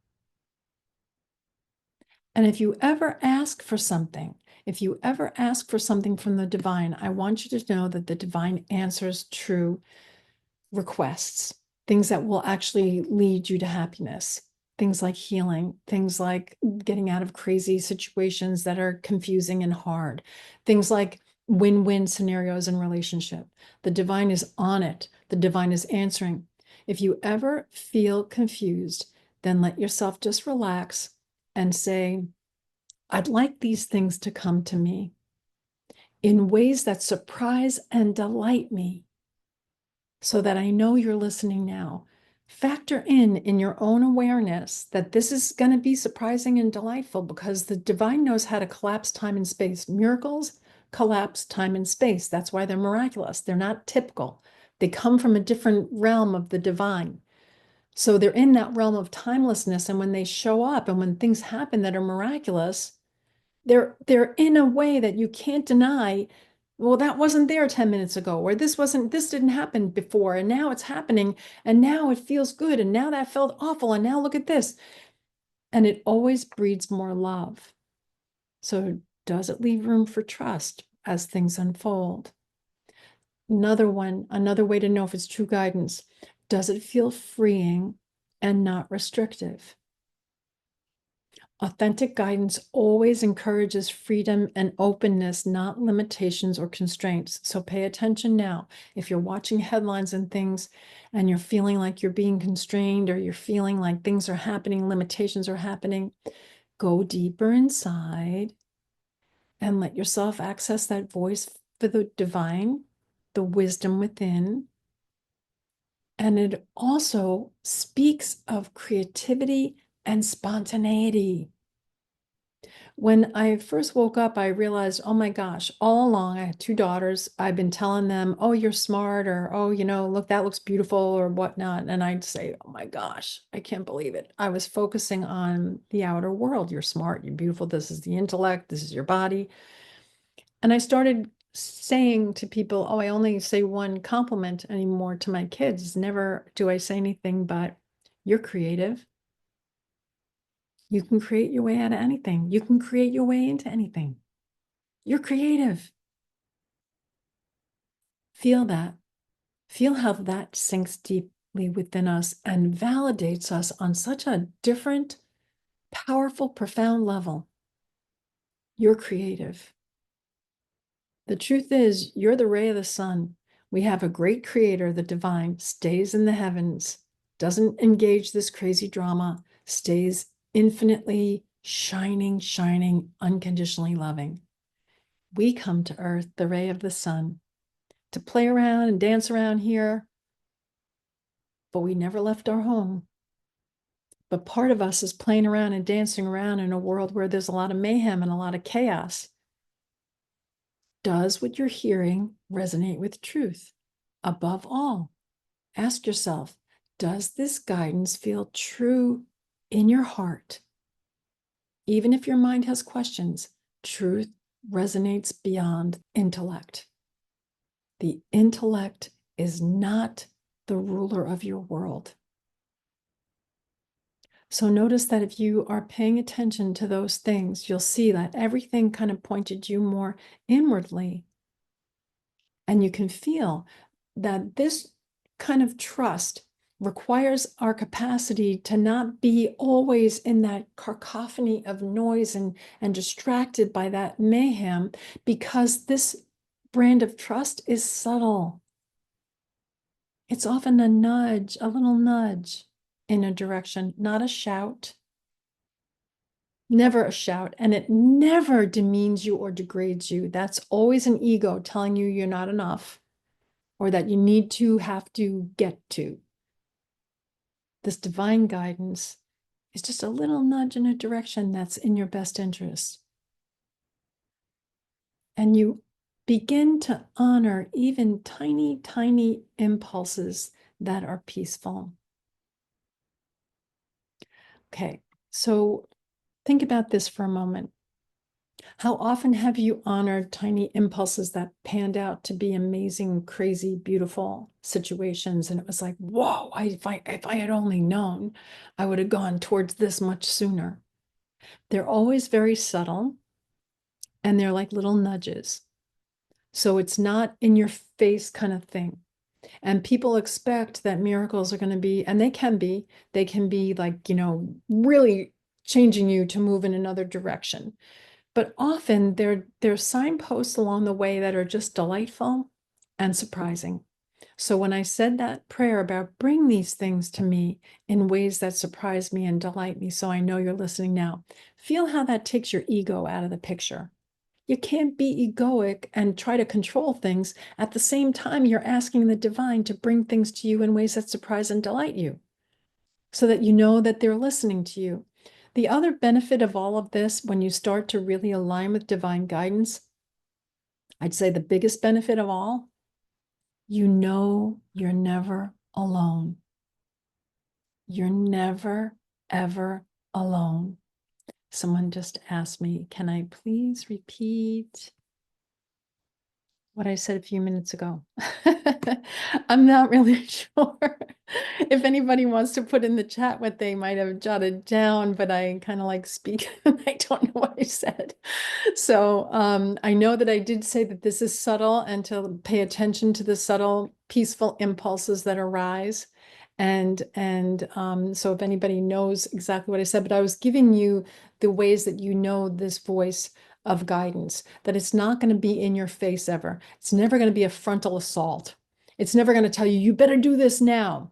S1: And if you ever ask for something, from the divine, I want you to know that the divine answers true requests, things that will actually lead you to happiness, things like healing, things like getting out of crazy situations that are confusing and hard, things like win-win scenarios in relationship. The divine is on it. The divine is answering. If you ever feel confused, then let yourself just relax and say, I'd like these things to come to me in ways that surprise and delight me, so that I know you're listening now. Factor in your own awareness that this is going to be surprising and delightful, because the divine knows how to collapse time and space. Miracles collapse time and space. That's why they're miraculous. They're not typical. They come from a different realm of the divine. So they're in that realm of timelessness. And when they show up and when things happen that are miraculous, they're in a way that you can't deny. Well, that wasn't there 10 minutes ago, or this didn't happen before, and now it's happening, and now it feels good, and now that felt awful, and now look at this. And it always breeds more love. So does it leave room for trust as things unfold? Another way to know if it's true guidance, does it feel freeing and not restrictive? Authentic guidance always encourages freedom and openness, not limitations or constraints. So pay attention now. If you're watching headlines and things and you're feeling like you're being constrained, or you're feeling like things are happening, limitations are happening, go deeper inside and let yourself access that voice for the divine, the wisdom within, And it also speaks of creativity and spontaneity. When I first woke up, I realized, oh my gosh, all along, I had two daughters. I've been telling them, oh, you're smart, or, oh, look, that looks beautiful, or whatnot. And I'd say, oh my gosh, I can't believe it. I was focusing on the outer world. You're smart, you're beautiful. This is the intellect, this is your body. And I started saying to people, oh, I only say one compliment anymore to my kids. Never do I say anything but, you're creative. You can create your way out of anything. You can create your way into anything. You're creative. Feel that. Feel how that sinks deeply within us and validates us on such a different, powerful, profound level. You're creative. The truth is, you're the ray of the sun. We have a great creator, the divine, stays in the heavens, doesn't engage this crazy drama, stays infinitely shining, shining, unconditionally loving. We come to earth, the ray of the sun, to play around and dance around here, but we never left our home. But part of us is playing around and dancing around in a world where there's a lot of mayhem and a lot of chaos. Does what you're hearing resonate with truth? Above all, ask yourself, does this guidance feel true in your heart? Even if your mind has questions, truth resonates beyond intellect. The intellect is not the ruler of your world. So notice that if you are paying attention to those things, you'll see that everything kind of pointed you more inwardly. And you can feel that this kind of trust requires our capacity to not be always in that cacophony of noise and distracted by that mayhem, because this brand of trust is subtle. It's often a nudge, a little nudge in a direction, not a shout. Never a shout, and it never demeans you or degrades you. That's always an ego telling you you're not enough, or that you need to, have to, get to. This divine guidance is just a little nudge in a direction that's in your best interest. And you begin to honor even tiny, tiny impulses that are peaceful. Okay, so think about this for a moment. How often have you honored tiny impulses that panned out to be amazing, crazy, beautiful situations? And it was like, whoa, if I had only known, I would have gone towards this much sooner. They're always very subtle, and they're like little nudges. So it's not in your face kind of thing. And people expect that miracles are going to be, and they can be like, really changing you to move in another direction. But often there's signposts along the way that are just delightful and surprising. So when I said that prayer about bring these things to me in ways that surprise me and delight me, so I know you're listening now, feel how that takes your ego out of the picture. You can't be egoic and try to control things at the same time you're asking the divine to bring things to you in ways that surprise and delight you, so that you know that they're listening to you. The other benefit of all of this, when you start to really align with divine guidance, I'd say the biggest benefit of all, you know you're never alone. You're never, ever alone. Someone just asked me, can I please repeat what I said a few minutes ago? I'm not really sure if anybody wants to put in the chat what they might have jotted down, but I kind of like speak and I don't know what I said. So I know that I did say that this is subtle, and to pay attention to the subtle, peaceful impulses that arise. And so if anybody knows exactly what I said, but I was giving you the ways that you know this voice of guidance, that it's not going to be in your face ever. It's never going to be a frontal assault. It's never going to tell you, you better do this now.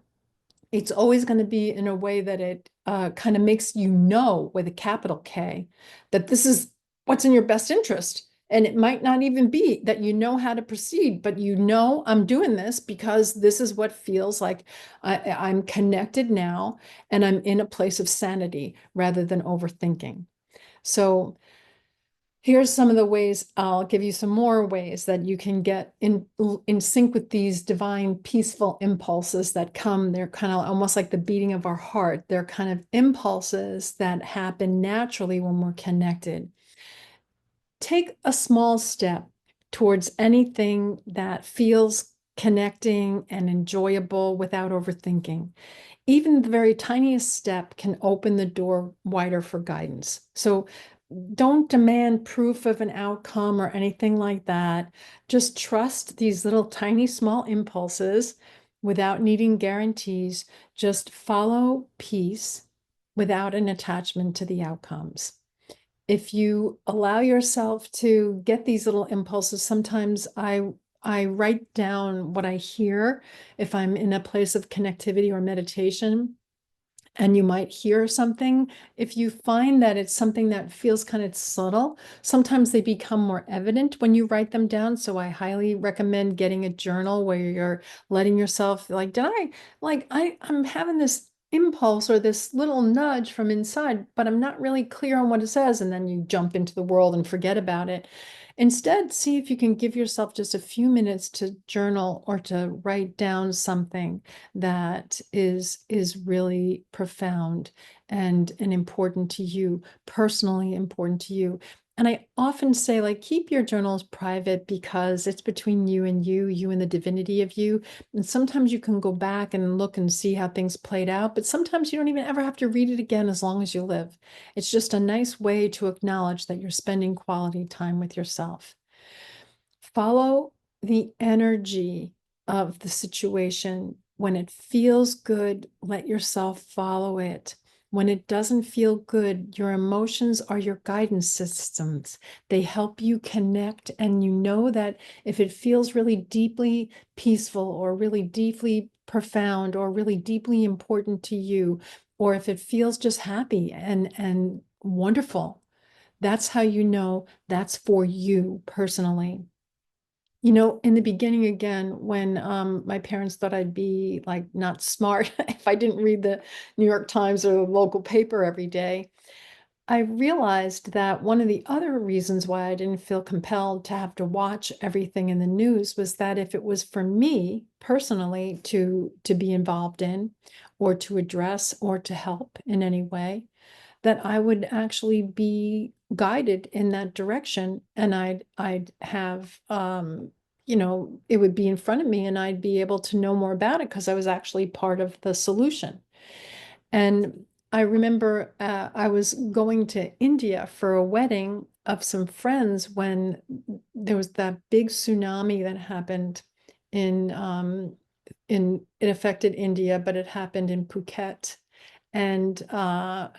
S1: It's always going to be in a way that it kind of makes you know, with a capital K, that this is what's in your best interest. And it might not even be that you know how to proceed, but you know, I'm doing this because this is what feels like I'm connected now and I'm in a place of sanity rather than overthinking. So here's some of the ways. I'll give you some more ways that you can get in sync with these divine, peaceful impulses that come. They're kind of almost like the beating of our heart. They're kind of impulses that happen naturally when we're connected. Take a small step towards anything that feels connecting and enjoyable without overthinking. Even the very tiniest step can open the door wider for guidance. So don't demand proof of an outcome or anything like that. Just trust these little tiny small impulses without needing guarantees. Just follow peace without an attachment to the outcomes. If you allow yourself to get these little impulses, sometimes I write down what I hear if I'm in a place of connectivity or meditation, and you might hear something. If you find that it's something that feels kind of subtle, sometimes they become more evident when you write them down. So I highly recommend getting a journal where you're letting yourself like, I'm having this impulse or this little nudge from inside, but I'm not really clear on what it says. And then you jump into the world and forget about it. Instead, see if you can give yourself just a few minutes to journal or to write down something that is really profound and important to you, personally important to you. And I often say, like, keep your journals private because it's between you and the divinity of you. And sometimes you can go back and look and see how things played out, but sometimes you don't even ever have to read it again as long as you live. It's just a nice way to acknowledge that you're spending quality time with yourself. Follow the energy of the situation. When it feels good, let yourself follow it. When it doesn't feel good, your emotions are your guidance systems. They help you connect, and you know that if it feels really deeply peaceful or really deeply profound or really deeply important to you, or if it feels just happy and wonderful, that's how you know that's for you personally. In the beginning, again, when my parents thought I'd be like not smart if I didn't read the New York Times or the local paper every day, I realized that one of the other reasons why I didn't feel compelled to have to watch everything in the news was that if it was for me personally to be involved in or to address or to help in any way, that I would actually be guided in that direction, and I'd have it would be in front of me and I'd be able to know more about it because I was actually part of the solution. And I remember I was going to India for a wedding of some friends when there was that big tsunami that happened in it affected India, but it happened in Phuket. And on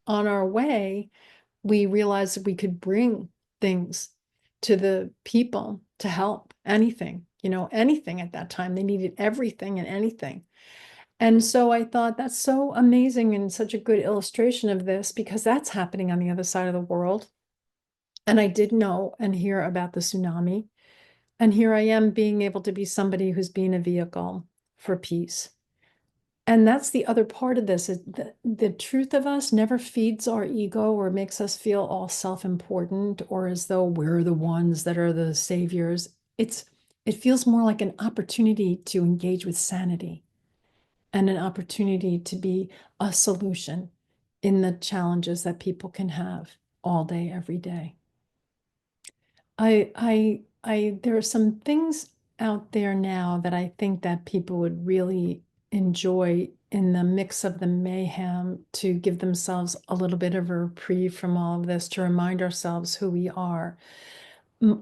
S1: our way, we realized that we could bring things to the people to help anything, anything at that time. They needed everything and anything. And so I thought that's so amazing and such a good illustration of this because that's happening on the other side of the world. And I did know and hear about the tsunami. And here I am being able to be somebody who's being a vehicle for peace. And that's the other part of this. The truth of us never feeds our ego or makes us feel all self-important or as though we're the ones that are the saviors. It feels more like an opportunity to engage with sanity and an opportunity to be a solution in the challenges that people can have all day, every day. There are some things out there now that I think that people would really enjoy in the mix of the mayhem to give themselves a little bit of a reprieve from all of this, to remind ourselves who we are.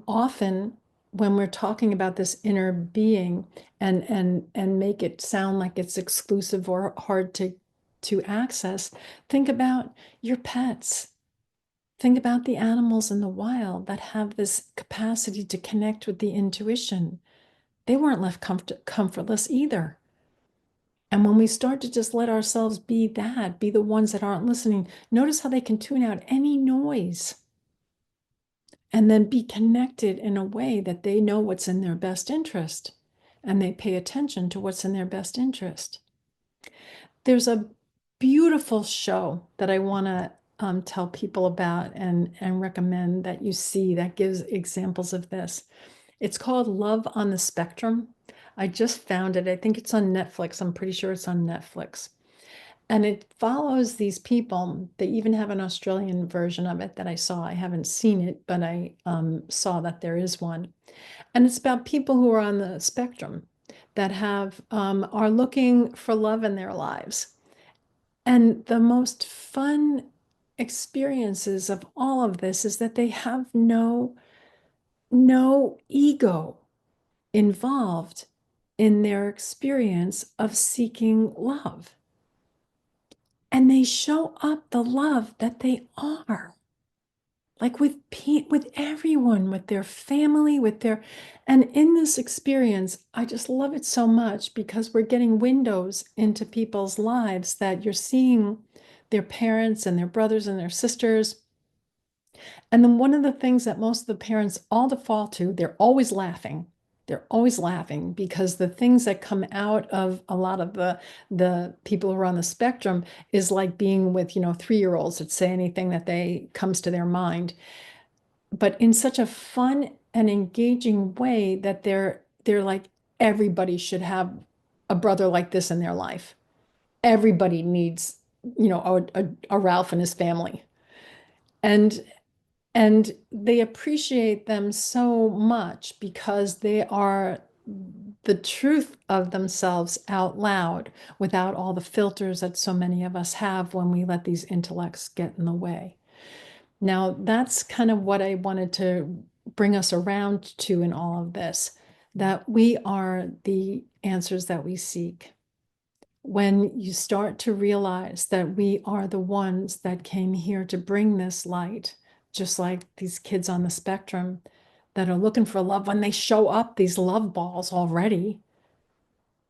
S1: Often, when we're talking about this inner being and make it sound like it's exclusive or hard to access, think about your pets. Think about the animals in the wild that have this capacity to connect with the intuition. They weren't left comfortless either. And when we start to just let ourselves be that, be the ones that aren't listening, notice how they can tune out any noise and then be connected in a way that they know what's in their best interest and they pay attention to what's in their best interest. There's a beautiful show that I want to tell people about and recommend that you see that gives examples of this. It's called Love on the Spectrum. I just found it. I think it's on Netflix. I'm pretty sure it's on Netflix. And it follows these people. They even have an Australian version of it that I saw. I haven't seen it, but I saw that there is one. And it's about people who are on the spectrum that have are looking for love in their lives. And the most fun experiences of all of this is that they have no ego involved in their experience of seeking love. And they show up the love that they are, like with everyone, with their family, and in this experience, I just love it so much because we're getting windows into people's lives that you're seeing their parents and their brothers and their sisters. And then one of the things that most of the parents all default to, they're always laughing. They're always laughing because the things that come out of a lot of the people who are on the spectrum is like being with, 3-year-olds that say anything that they comes to their mind, but in such a fun and engaging way that they're like, everybody should have a brother like this in their life. Everybody needs, a Ralph and his family. And they appreciate them so much because they are the truth of themselves out loud without all the filters that so many of us have when we let these intellects get in the way. Now, that's kind of what I wanted to bring us around to in all of this, that we are the answers that we seek. When you start to realize that we are the ones that came here to bring this light, just like these kids on the spectrum that are looking for love, when they show up, these love balls already,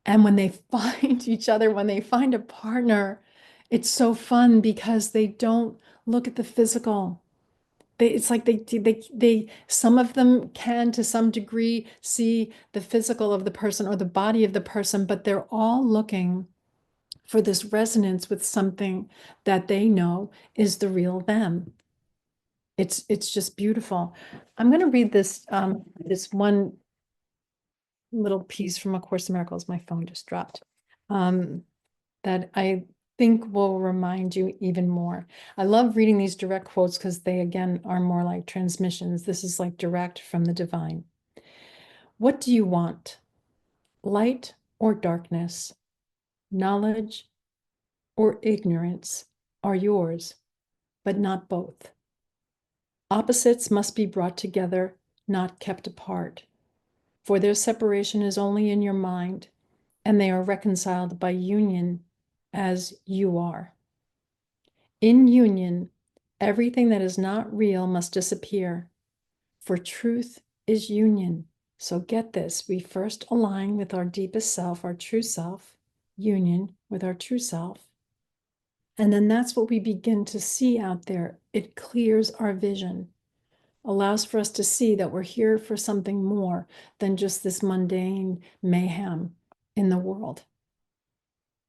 S1: and when they find each other, when they find a partner, it's so fun because they don't look at the physical. It's like some of them can to some degree see the physical of the person or the body of the person, but they're all looking for this resonance with something that they know is the real them. It's just beautiful. I'm going to read this one little piece from A Course in Miracles. My phone just dropped. That I think will remind you even more. I love reading these direct quotes because they, again, are more like transmissions. This is like direct from the divine. What do you want? Light or darkness? Knowledge or ignorance are yours, but not both. Opposites must be brought together, not kept apart, for their separation is only in your mind, and they are reconciled by union as you are. In union, everything that is not real must disappear, for truth is union. So get this, we first align with our deepest self, our true self, union with our true self. And then that's what we begin to see out there. It clears our vision, allows for us to see that we're here for something more than just this mundane mayhem in the world.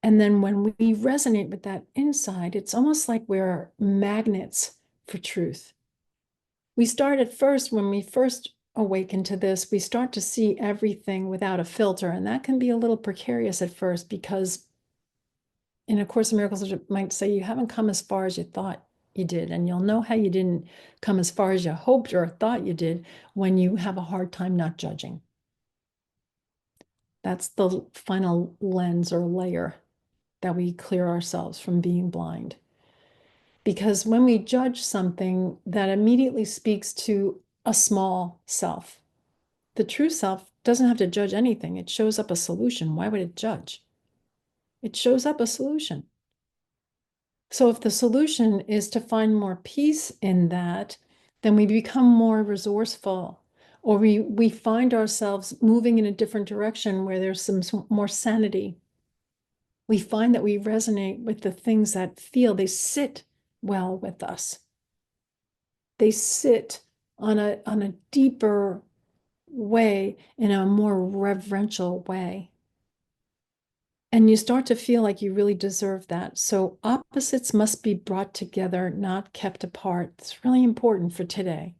S1: And then when we resonate with that inside, it's almost like we're magnets for truth. We start at first, when we first awaken to this, we start to see everything without a filter. And that can be a little precarious at first because in A Course in Miracles, it might say you haven't come as far as you thought you did. And you'll know how you didn't come as far as you hoped or thought you did when you have a hard time not judging. That's the final lens or layer that we clear ourselves from being blind. Because when we judge something, that immediately speaks to a small self. The true self doesn't have to judge anything. It shows up a solution. Why would it judge? It shows up a solution. So if the solution is to find more peace in that, then we become more resourceful, or we find ourselves moving in a different direction where there's some more sanity. We find that we resonate with the things that they sit well with us. They sit on a deeper way, in a more reverential way. And you start to feel like you really deserve that. So opposites must be brought together, not kept apart. It's really important for today,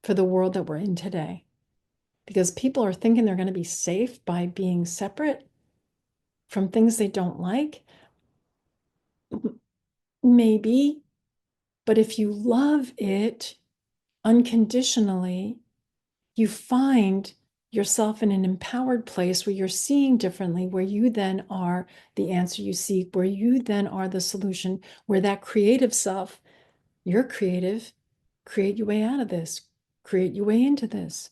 S1: for the world that we're in today, because people are thinking they're going to be safe by being separate from things they don't like. Maybe, but if you love it unconditionally, you find yourself in an empowered place where you're seeing differently, where you then are the answer you seek, where you then are the solution, where that creative self, you're creative, create your way out of this, create your way into this.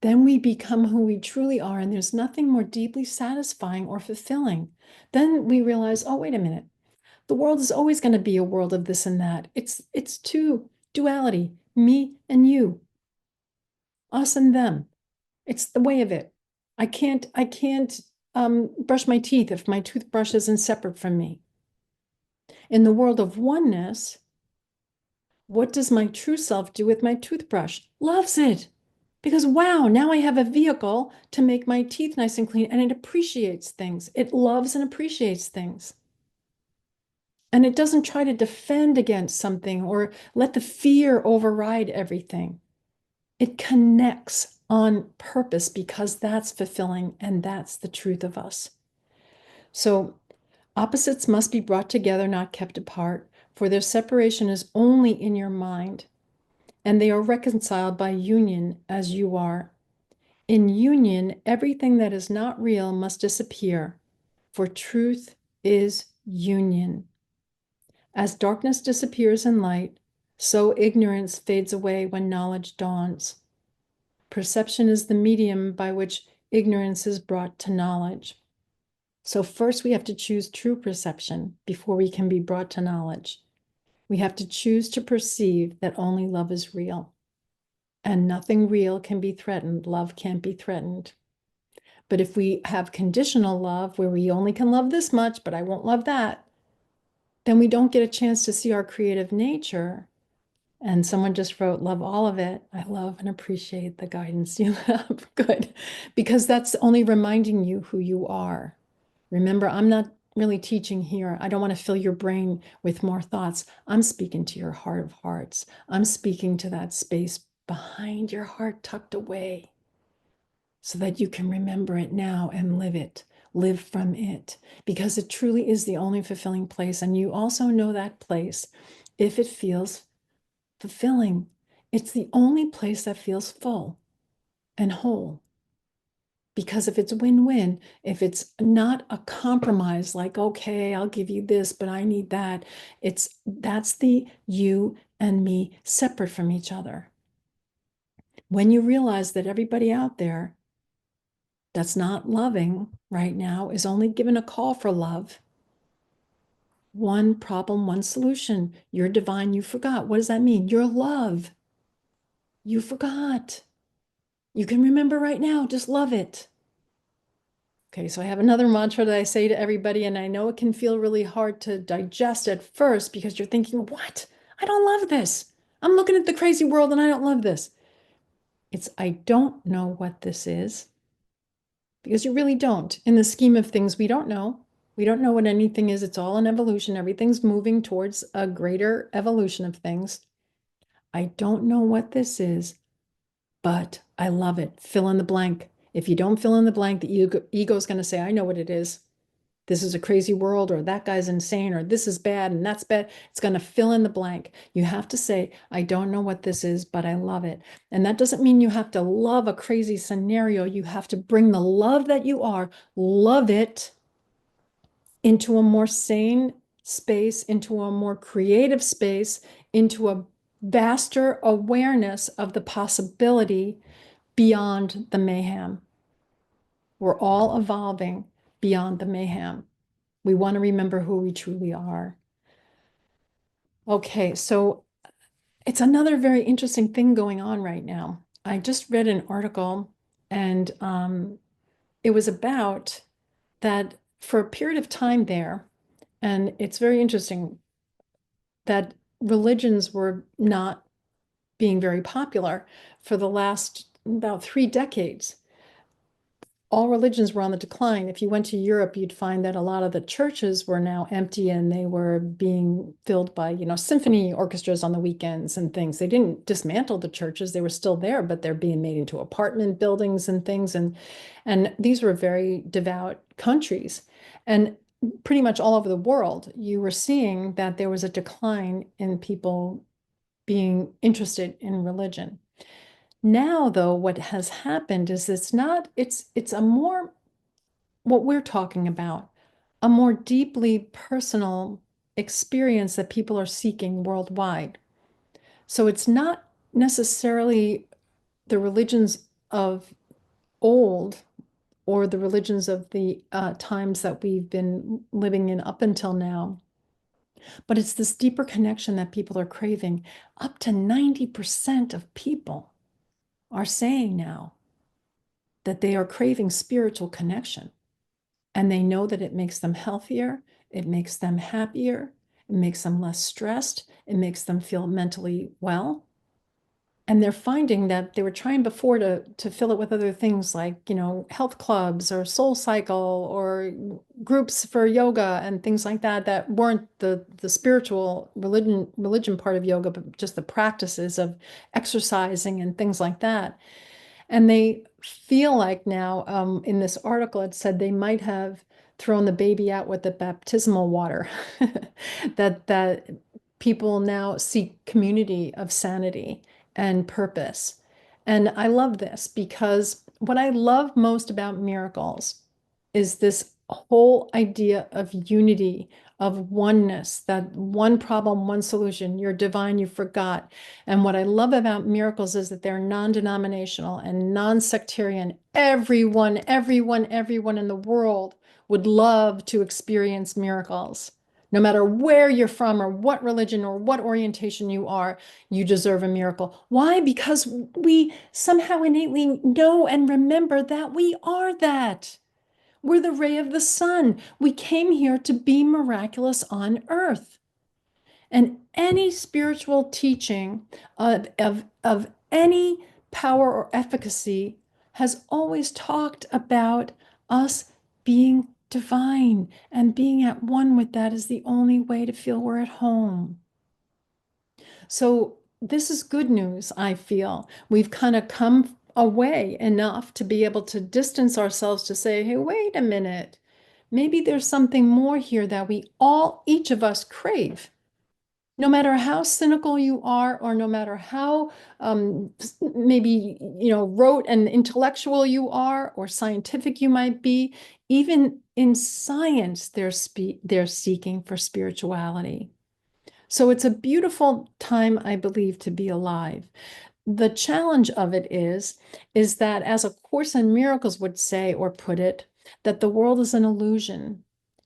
S1: Then we become who we truly are, and there's nothing more deeply satisfying or fulfilling. Then we realize, oh, wait a minute. The world is always going to be a world of this and that. It's two duality, me and you, us and them. It's the way of it. I can't brush my teeth if my toothbrush isn't separate from me. In the world of oneness, what does my true self do with my toothbrush? Loves it. Because wow, now I have a vehicle to make my teeth nice and clean, and it appreciates things. It loves and appreciates things. And it doesn't try to defend against something or let the fear override everything. It connects on purpose because that's fulfilling and that's the truth of us. So opposites must be brought together, not kept apart, for their separation is only in your mind, and they are reconciled by union as you are. In union, everything that is not real must disappear, for truth is union. As darkness disappears in light, so ignorance fades away when knowledge dawns. Perception is the medium by which ignorance is brought to knowledge. So first we have to choose true perception before we can be brought to knowledge. We have to choose to perceive that only love is real. And nothing real can be threatened. Love can't be threatened. But if we have conditional love, where we only can love this much, but I won't love that, then we don't get a chance to see our creative nature. And someone just wrote, love all of it. I love and appreciate the guidance you have. Good. Because that's only reminding you who you are. Remember, I'm not really teaching here. I don't want to fill your brain with more thoughts. I'm speaking to your heart of hearts. I'm speaking to that space behind your heart, tucked away, so that you can remember it now and live from it, because it truly is the only fulfilling place. And you also know that place if it feels fulfilling. It's the only place that feels full and whole. Because if it's win-win, if it's not a compromise, like, okay, I'll give you this, but I need that, that's the you and me separate from each other. When you realize that everybody out there that's not loving right now is only given a call for love, one problem, one solution. You're divine, you forgot. What does that mean? You're love. You forgot. You can remember right now, just love it. Okay, so I have another mantra that I say to everybody, and I know it can feel really hard to digest at first because you're thinking, what? I don't love this. I'm looking at the crazy world and I don't love this. It's, I don't know what this is, because you really don't. In the scheme of things, we don't know. We don't know what anything is. It's all an evolution. Everything's moving towards a greater evolution of things. I don't know what this is, but I love it. Fill in the blank. If you don't fill in the blank, the ego is going to say, I know what it is. This is a crazy world, or that guy's insane, or this is bad and that's bad. It's going to fill in the blank. You have to say, I don't know what this is, but I love it. And that doesn't mean you have to love a crazy scenario. You have to bring the love that you are, love it, into a more sane space, into a more creative space, into a vaster awareness of the possibility beyond the mayhem. We're all evolving beyond the mayhem. We want to remember who we truly are. Okay, so it's another very interesting thing going on right now. I just read an article, and it was about that for a period of time there, and it's very interesting that religions were not being very popular for the last about 3 decades. All religions were on the decline. If you went to Europe, you'd find that a lot of the churches were now empty and they were being filled by, symphony orchestras on the weekends and things. They didn't dismantle the churches. They were still there, but they're being made into apartment buildings and things. And these were very devout countries. And pretty much all over the world, you were seeing that there was a decline in people being interested in religion. Now, though, what has happened is it's a more, what we're talking about, a more deeply personal experience that people are seeking worldwide. So it's not necessarily the religions of old or the religions of the times that we've been living in up until now, but it's this deeper connection that people are craving. Up to 90% of people are saying now that they are craving spiritual connection. And they know that it makes them healthier, it makes them happier, it makes them less stressed, it makes them feel mentally well. And they're finding that they were trying before to fill it with other things like, health clubs or Soul Cycle or groups for yoga and things like that, that weren't the spiritual religion part of yoga, but just the practices of exercising and things like that. And they feel like now, in this article, it said they might have thrown the baby out with the baptismal water, that people now seek community of sanity and purpose. And I love this because what I love most about miracles is this whole idea of unity, of oneness, that one problem, one solution, you're divine, you forgot. And what I love about miracles is that they're non-denominational and non-sectarian. Everyone in the world would love to experience miracles. No matter where you're from or what religion or what orientation you are, you deserve a miracle. Why? Because we somehow innately know and remember that we are that. We're the ray of the sun. We came here to be miraculous on earth. And any spiritual teaching of any power or efficacy has always talked about us being divine, and being at one with that is the only way to feel we're at home. So this is good news, I feel. We've kind of come away enough to be able to distance ourselves to say, hey, wait a minute. Maybe there's something more here that each of us crave. No matter how cynical you are, or no matter how maybe rote and intellectual you are, or scientific you might be, even in science, they're seeking for spirituality. So it's a beautiful time, I believe, to be alive. The challenge of it is that, as A Course in Miracles would say or put it, that the world is an illusion.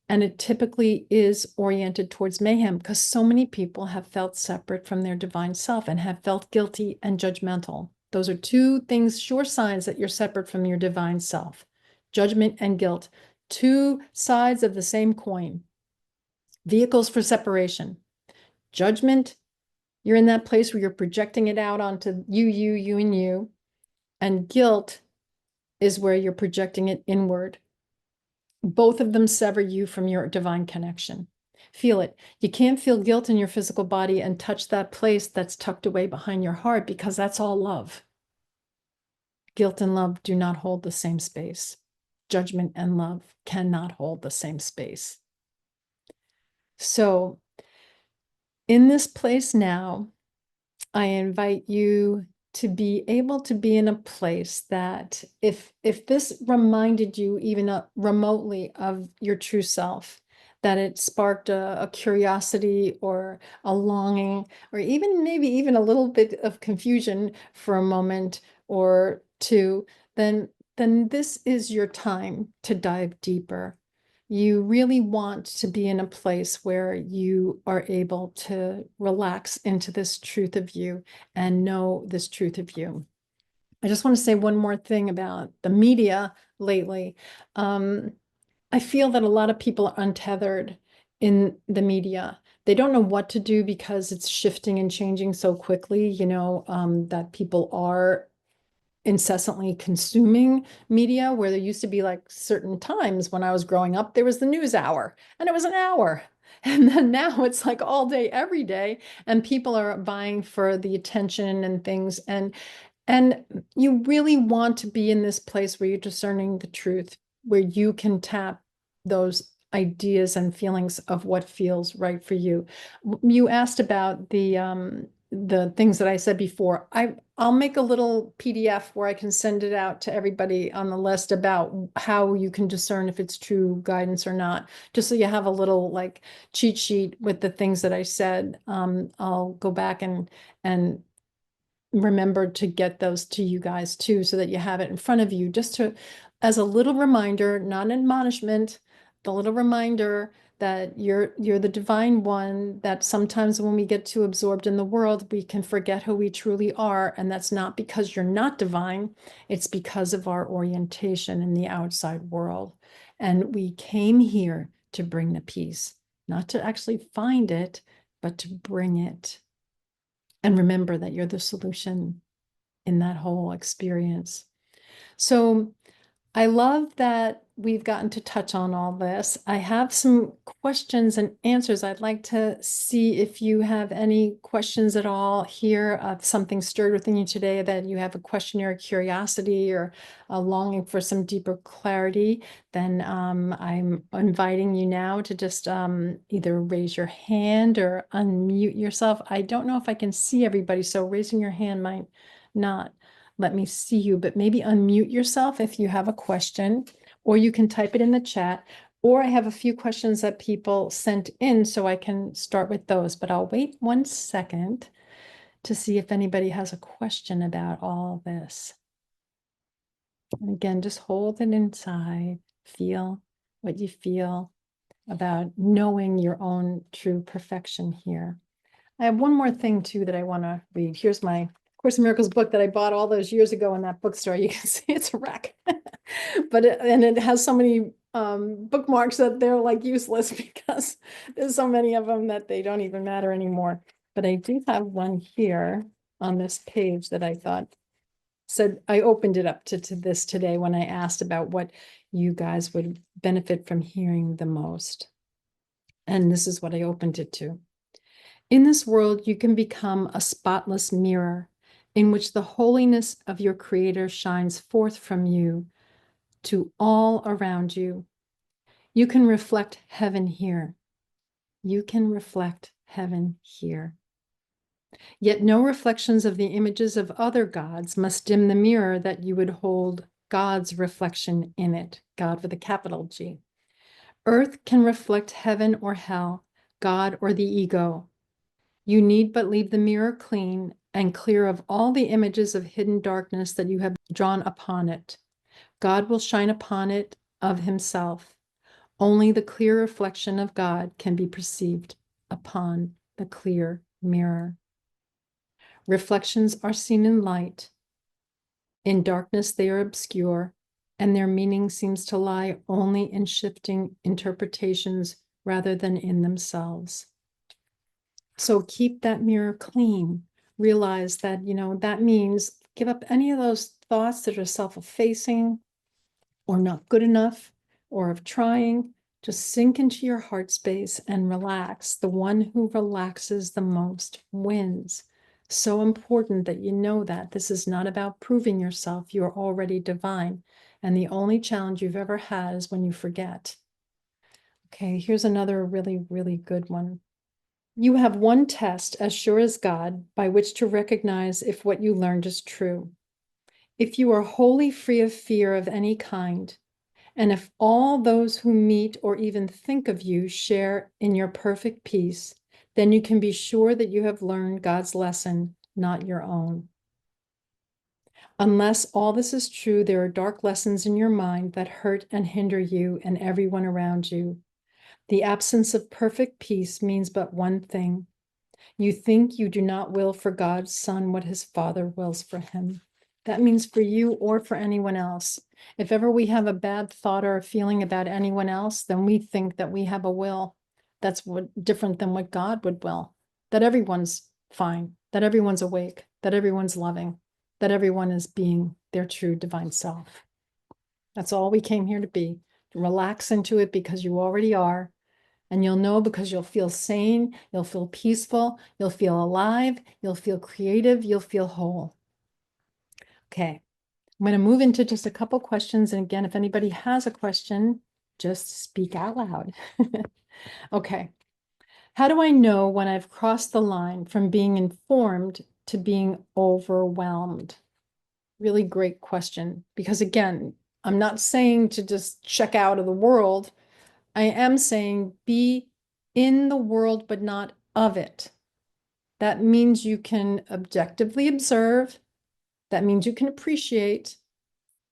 S1: And it typically is oriented towards mayhem because so many people have felt separate from their divine self and have felt guilty and judgmental. Those are two things, sure signs that you're separate from your divine self. Judgment and guilt, two sides of the same coin. Vehicles for separation. Judgment, you're in that place where you're projecting it out onto you, and you. And guilt is where you're projecting it inward. Both of them sever you from your divine connection. Feel it. You can't feel guilt in your physical body and touch that place that's tucked away behind your heart, because that's all love. Guilt and love do not hold the same space. Judgment and love cannot hold the same space. So in this place now, I invite you to be able to be in a place that if this reminded you even remotely of your true self, that it sparked a curiosity or a longing, or maybe even a little bit of confusion for a moment or two, then this is your time to dive deeper. You really want to be in a place where you are able to relax into this truth of you and know this truth of you. I just want to say one more thing about the media lately. I feel that a lot of people are untethered in the media. they don't know what to do because it's shifting and changing so quickly, that people are incessantly consuming media, where there used to be like certain times when I was growing up, there was the news hour and it was an hour. And then now it's like all day, every day, and people are vying for the attention and things. And you really want to be in this place where you're discerning the truth, where you can tap those ideas and feelings of what feels right for you. You asked about the things that I said before. I'll make a little PDF where I can send it out to everybody on the list about how you can discern if it's true guidance or not, just so you have a little like cheat sheet with the things that I said. I'll go back and remember to get those to you guys too, so that you have it in front of you, just to, as a little reminder, not an admonishment, the little reminder that you're the divine one, that sometimes when we get too absorbed in the world, we can forget who we truly are. And that's not because you're not divine, it's because of our orientation in the outside world. And we came here to bring the peace, not to actually find it, but to bring it. And remember that you're the solution in that whole experience. So I love that we've gotten to touch on all this. I have some questions and answers. I'd like to see if you have any questions at all here, something stirred within you today, that you have a question or a curiosity or a longing for some deeper clarity. Then I'm inviting you now to just either raise your hand or unmute yourself. I don't know if I can see everybody, so raising your hand might not let me see you, but maybe unmute yourself if you have a question, or you can type it in the chat, or I have a few questions that people sent in, so I can start with those, but I'll wait 1 second to see if anybody has a question about all this. And again, just hold it inside, feel what you feel about knowing your own true perfection here. I have one more thing too that I want to read. Here's my Course in Miracles book that I bought all those years ago in that bookstore. You can see it's a wreck, but it has so many bookmarks that they're like useless because there's so many of them that they don't even matter anymore. But I do have one here on this page that I thought said, I opened it up to this today when I asked about what you guys would benefit from hearing the most. And this is what I opened it to. In this world, you can become a spotless mirror in which the holiness of your Creator shines forth from you to all around you. You can reflect heaven here. You can reflect heaven here. Yet no reflections of the images of other gods must dim the mirror that you would hold God's reflection in it, God with a capital G. Earth can reflect heaven or hell, God or the ego. You need but leave the mirror clean and clear of all the images of hidden darkness that you have drawn upon it. God will shine upon it of himself. Only the clear reflection of God can be perceived upon the clear mirror. Reflections are seen in light. In darkness they are obscure, and their meaning seems to lie only in shifting interpretations rather than in themselves. So keep that mirror clean. Realize that, that means give up any of those thoughts that are self-effacing or not good enough or of trying. Just sink into your heart space and relax. The one who relaxes the most wins. So important that you know that this is not about proving yourself. You're already divine. And the only challenge you've ever had is when you forget. Okay, here's another really, really good one. You have one test, as sure as God, by which to recognize if what you learned is true. If you are wholly free of fear of any kind, and if all those who meet or even think of you share in your perfect peace, then you can be sure that you have learned God's lesson, not your own. Unless all this is true, there are dark lessons in your mind that hurt and hinder you and everyone around you. The absence of perfect peace means but one thing. You think you do not will for God's Son what his Father wills for him. That means for you or for anyone else. If ever we have a bad thought or a feeling about anyone else, then we think that we have a will. that's different than what God would will, that everyone's fine, that everyone's awake, that everyone's loving, that everyone is being their true divine self. That's all we came here to be. Relax into it because you already are. And you'll know because you'll feel sane, you'll feel peaceful, you'll feel alive, you'll feel creative, you'll feel whole. Okay, I'm going to move into just a couple questions. And again, if anybody has a question, just speak out loud. Okay. How do I know when I've crossed the line from being informed to being overwhelmed? Really great question. Because again, I'm not saying to just check out of the world. I am saying be in the world, but not of it. That means you can objectively observe. That means you can appreciate.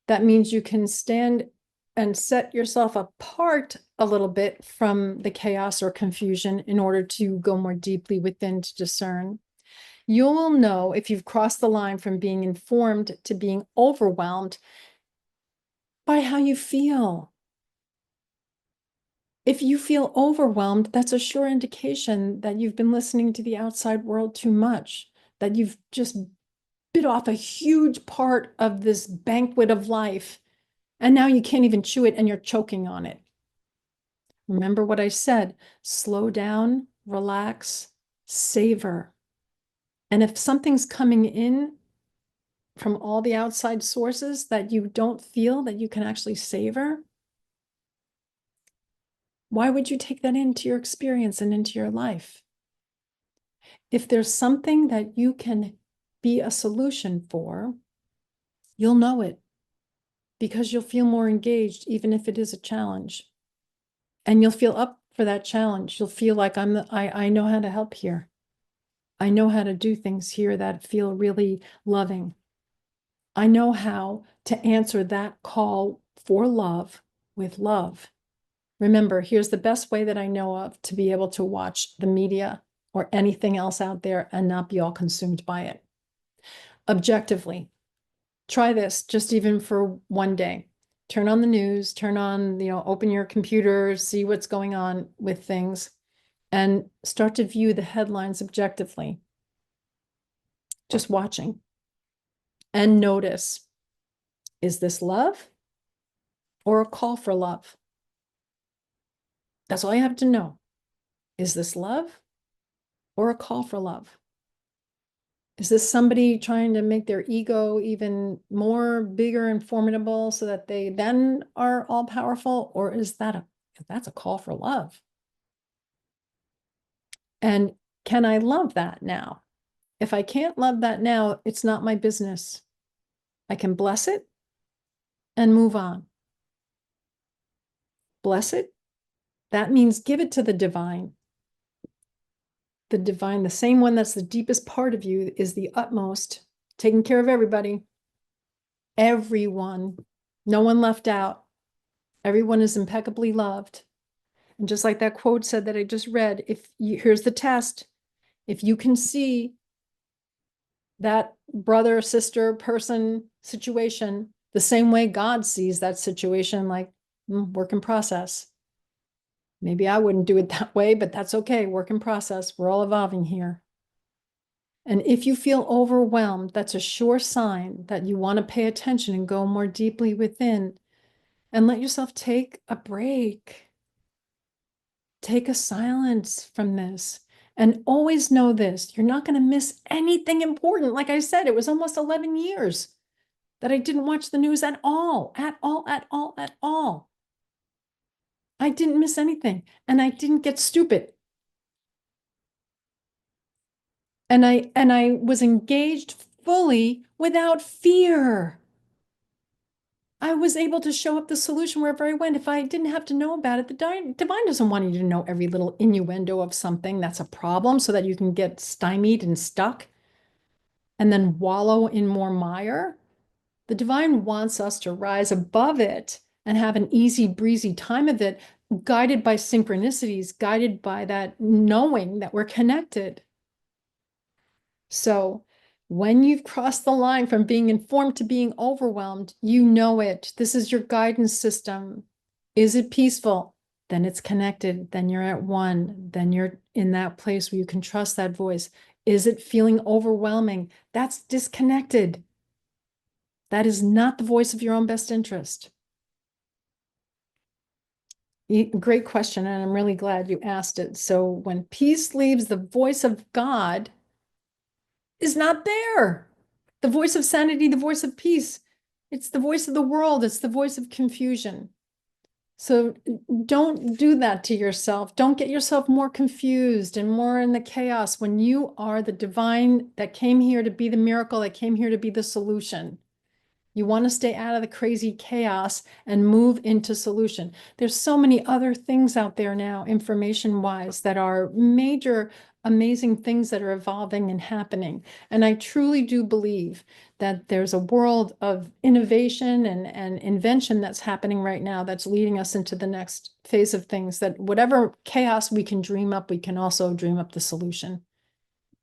S1: That means you can stand and set yourself apart a little bit from the chaos or confusion in order to go more deeply within to discern. You will know if you've crossed the line from being informed to being overwhelmed by how you feel. If you feel overwhelmed, that's a sure indication that you've been listening to the outside world too much, that you've just bit off a huge part of this banquet of life, and now you can't even chew it and you're choking on it. Remember what I said, slow down, relax, savor. And if something's coming in from all the outside sources that you don't feel that you can actually savor, why would you take that into your experience and into your life? If there's something that you can be a solution for, you'll know it because you'll feel more engaged, even if it is a challenge. And you'll feel up for that challenge. You'll feel like I know how to help here. I know how to do things here that feel really loving. I know how to answer that call for love with love. Remember, here's the best way that I know of to be able to watch the media or anything else out there and not be all consumed by it. Objectively, try this just even for one day. Turn on the news, turn on, open your computer, see what's going on with things, and start to view the headlines objectively. Just watching. And notice, is this love or a call for love? That's all you have to know. Is this love or a call for love? Is this somebody trying to make their ego even more bigger and formidable so that they then are all powerful? Or is that's a call for love? And can I love that now? If I can't love that now, it's not my business. I can bless it and move on. Bless it. That means give it to the divine. The divine, the same one that's the deepest part of you, is the utmost, taking care of everybody. Everyone, no one left out. Everyone is impeccably loved. And just like that quote said that I just read, here's the test. If you can see that brother, sister, person, situation the same way God sees that situation, like work in process. Maybe I wouldn't do it that way, but that's okay. Work in process. We're all evolving here. And if you feel overwhelmed, that's a sure sign that you want to pay attention and go more deeply within and let yourself take a break. Take a silence from this. And always know this, you're not going to miss anything important. Like I said, it was almost 11 years that I didn't watch the news at all, at all, at all, at all. I didn't miss anything. And I didn't get stupid. And I was engaged fully without fear. I was able to show up the solution wherever I went. If I didn't have to know about it, the divine doesn't want you to know every little innuendo of something that's a problem so that you can get stymied and stuck and then wallow in more mire. The divine wants us to rise above it and have an easy breezy time of it, guided by synchronicities, guided by that knowing that we're connected. So when you've crossed the line from being informed to being overwhelmed, you know it. This is your guidance system. Is it peaceful? then it's connected, then you're at one, then you're in that place where you can trust that voice. Is it feeling overwhelming? That's disconnected. That is not the voice of your own best interest. Great question, and I'm really glad you asked it. So when peace leaves, the voice of God is not there. The voice of sanity, the voice of peace. It's the voice of the world. It's the voice of confusion. So don't do that to yourself. Don't get yourself more confused and more in the chaos when you are the divine that came here to be the miracle, that came here to be the solution. You want to stay out of the crazy chaos and move into solution. There's so many other things out there now, information-wise, that are major, amazing things that are evolving and happening. And I truly do believe that there's a world of innovation and invention that's happening right now that's leading us into the next phase of things, that whatever chaos we can dream up, we can also dream up the solution.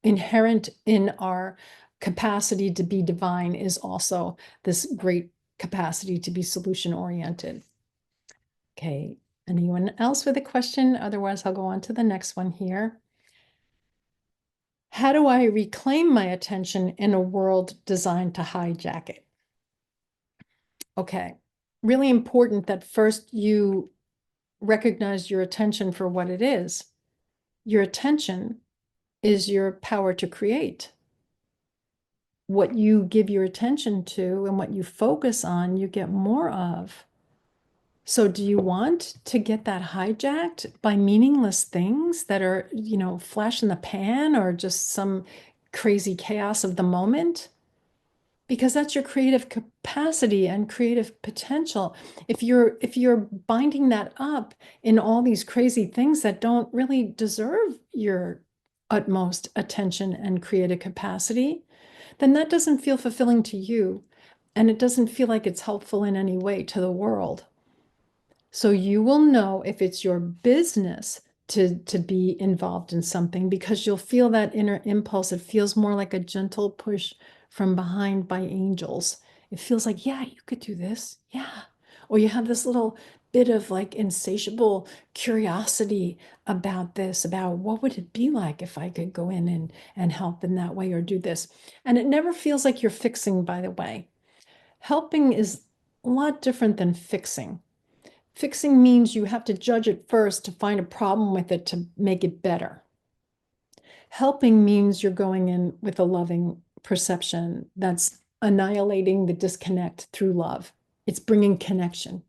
S1: Inherent in our capacity to be divine is also this great capacity to be solution oriented. Okay, anyone else with a question? Otherwise, I'll go on to the next one here. How do I reclaim my attention in a world designed to hijack it? Okay, really important that first you recognize your attention for what it is. Your attention is your power to create. What you give your attention to and what you focus on, you get more of. So do you want to get that hijacked by meaningless things that are, flash in the pan or just some crazy chaos of the moment? Because that's your creative capacity and creative potential. If you're binding that up in all these crazy things that don't really deserve your utmost attention and creative capacity, then that doesn't feel fulfilling to you, and it doesn't feel like it's helpful in any way to the world. So you will know if it's your business to be involved in something, because you'll feel that inner impulse. It feels more like a gentle push from behind by angels. It feels like, yeah, you could do this. Yeah. Or you have this little bit of like insatiable curiosity about this, about what would it be like if I could go in and help in that way or do this. And it never feels like you're fixing, by the way. Helping is a lot different than fixing. Fixing means you have to judge it first to find a problem with it to make it better. Helping means you're going in with a loving perception that's annihilating the disconnect through love. It's bringing connection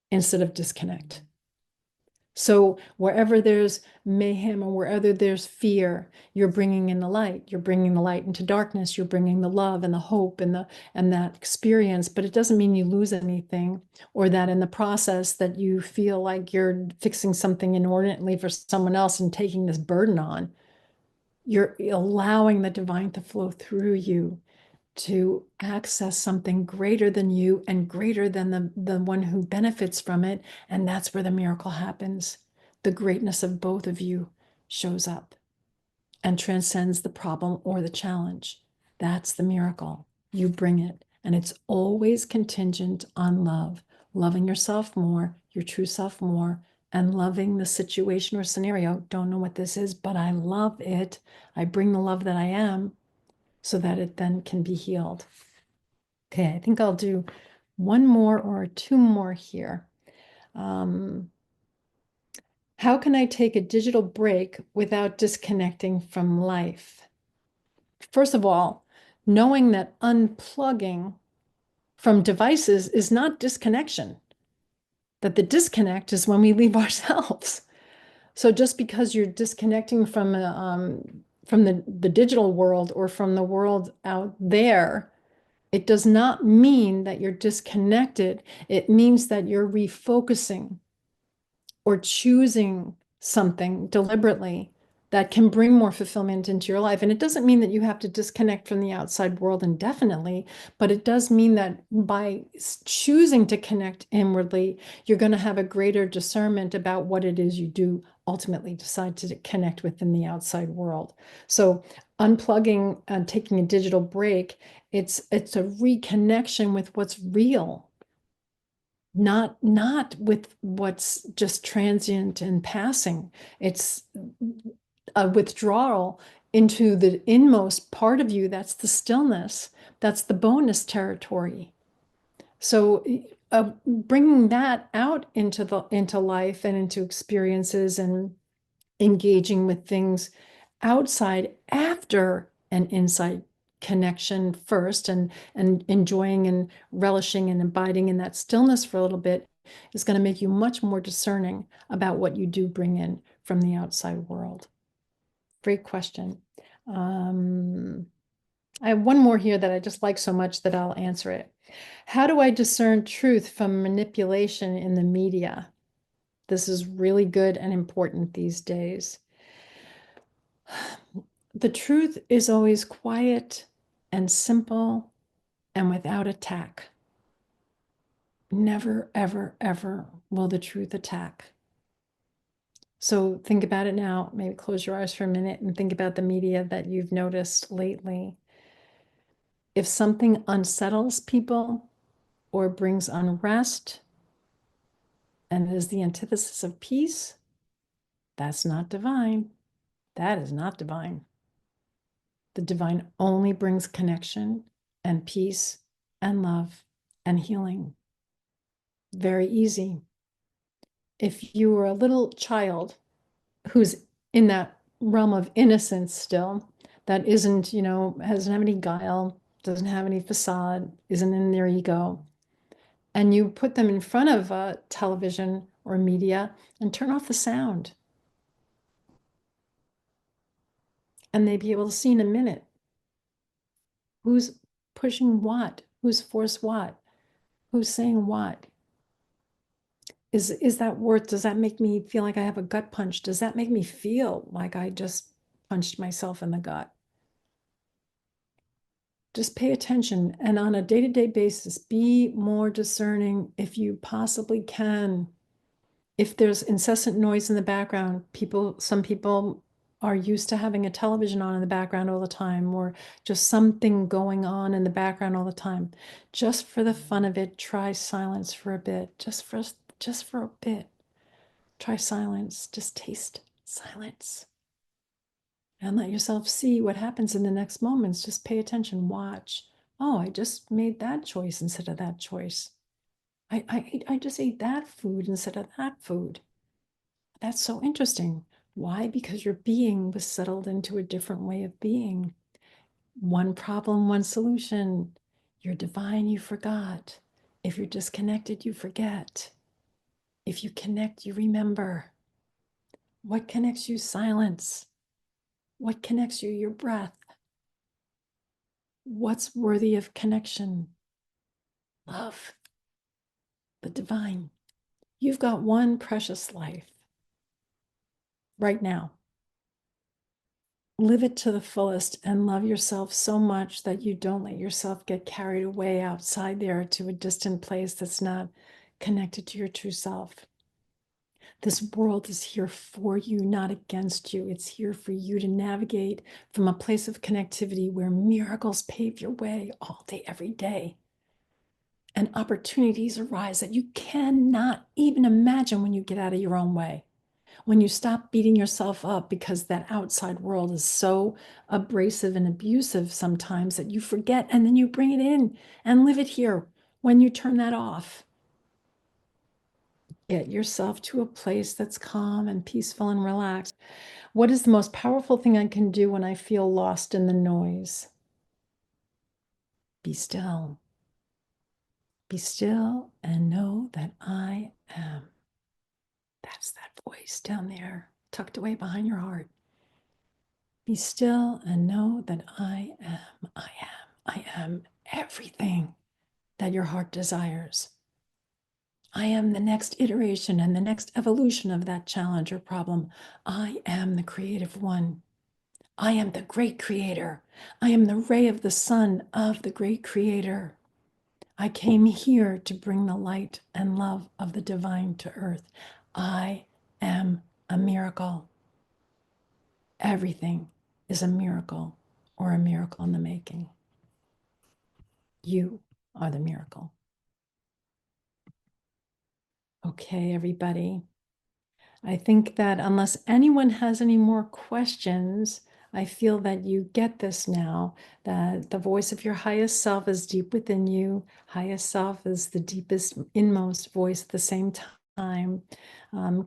S1: instead of disconnect. So wherever there's mayhem or wherever there's fear, you're bringing in the light. You're bringing the light into darkness. You're bringing the love and the hope and that experience. But it doesn't mean you lose anything, or that in the process that you feel like you're fixing something inordinately for someone else and taking this burden on. You're allowing the divine to flow through you to access something greater than you and greater than the one who benefits from it. And that's where the miracle happens. The greatness of both of you shows up and transcends the problem or the challenge. That's the miracle. You bring it. And it's always contingent on love, loving yourself more, your true self more, and loving the situation or scenario. Don't know what this is, but I love it. I bring the love that I am so that it then can be healed. Okay, I think I'll do one more or two more here. How can I take a digital break without disconnecting from life? First of all, knowing that unplugging from devices is not disconnection, that the disconnect is when we leave ourselves. So just because you're disconnecting from the digital world or from the world out there, it does not mean that you're disconnected. It means that you're refocusing or choosing something deliberately that can bring more fulfillment into your life. And it doesn't mean that you have to disconnect from the outside world indefinitely, but it does mean that by choosing to connect inwardly, you're going to have a greater discernment about what it is you do ultimately decide to connect with in the outside world. So unplugging and taking a digital break, it's a reconnection with what's real. not with what's just transient and passing. It's a withdrawal into the inmost part of you. That's the stillness. That's the bonus territory. So bringing that out into life and into experiences and engaging with things outside after an inside connection first, and enjoying and relishing and abiding in that stillness for a little bit is going to make you much more discerning about what you do bring in from the outside world. Great question. I have one more here that I just like so much that I'll answer it. How do I discern truth from manipulation in the media? This is really good and important these days. The truth is always quiet and simple and without attack. Never, ever, ever will the truth attack. So think about it now. Maybe close your eyes for a minute and think about the media that you've noticed lately. If something unsettles people or brings unrest and is the antithesis of peace, that's not divine. That is not divine. The divine only brings connection and peace and love and healing. Very easy. If you were a little child who's in that realm of innocence still, that isn't, doesn't have any guile, doesn't have any facade, isn't in their ego, and you put them in front of a television or media and turn off the sound, and they'd be able to see in a minute who's pushing what, who's forced what, who's saying what. Is that worth, does that make me feel like I have a gut punch? Does that make me feel like I just punched myself in the gut? Just pay attention, and on a day-to-day basis, be more discerning if you possibly can. If there's incessant noise in the background, some people are used to having a television on in the background all the time, or just something going on in the background all the time. Just for the fun of it, try silence for a bit. Just for a bit. Try silence. Just taste silence. And let yourself see what happens in the next moments. Just pay attention, watch. Oh, I just made that choice instead of that choice. I just ate that food instead of that food. That's so interesting. Why? Because your being was settled into a different way of being. One problem, one solution. You're divine, you forgot. If you're disconnected, you forget. If you connect, you remember. What connects you? Silence. What connects you? Your breath. What's worthy of connection? Love. The divine. You've got one precious life right now. Live it to the fullest and love yourself so much that you don't let yourself get carried away outside there to a distant place that's not connected to your true self. This world is here for you, not against you. It's here for you to navigate from a place of connectivity where miracles pave your way all day, every day. And opportunities arise that you cannot even imagine when you get out of your own way. When you stop beating yourself up because that outside world is so abrasive and abusive sometimes that you forget, and then you bring it in and live it here. When you turn that off, get yourself to a place that's calm and peaceful and relaxed. What is the most powerful thing I can do when I feel lost in the noise? Be still. Be still and know that I am. That's that voice down there, tucked away behind your heart. Be still and know that I am everything that your heart desires. I am the next iteration and the next evolution of that challenge or problem. I am the creative one. I am the great creator. I am the ray of the sun of the great creator. I came here to bring the light and love of the divine to earth. I am a miracle. Everything is a miracle or a miracle in the making. You are the miracle. Okay, everybody. I think that unless anyone has any more questions, I feel that you get this now, that the voice of your highest self is deep within you. Highest self is the deepest, inmost voice at the same time.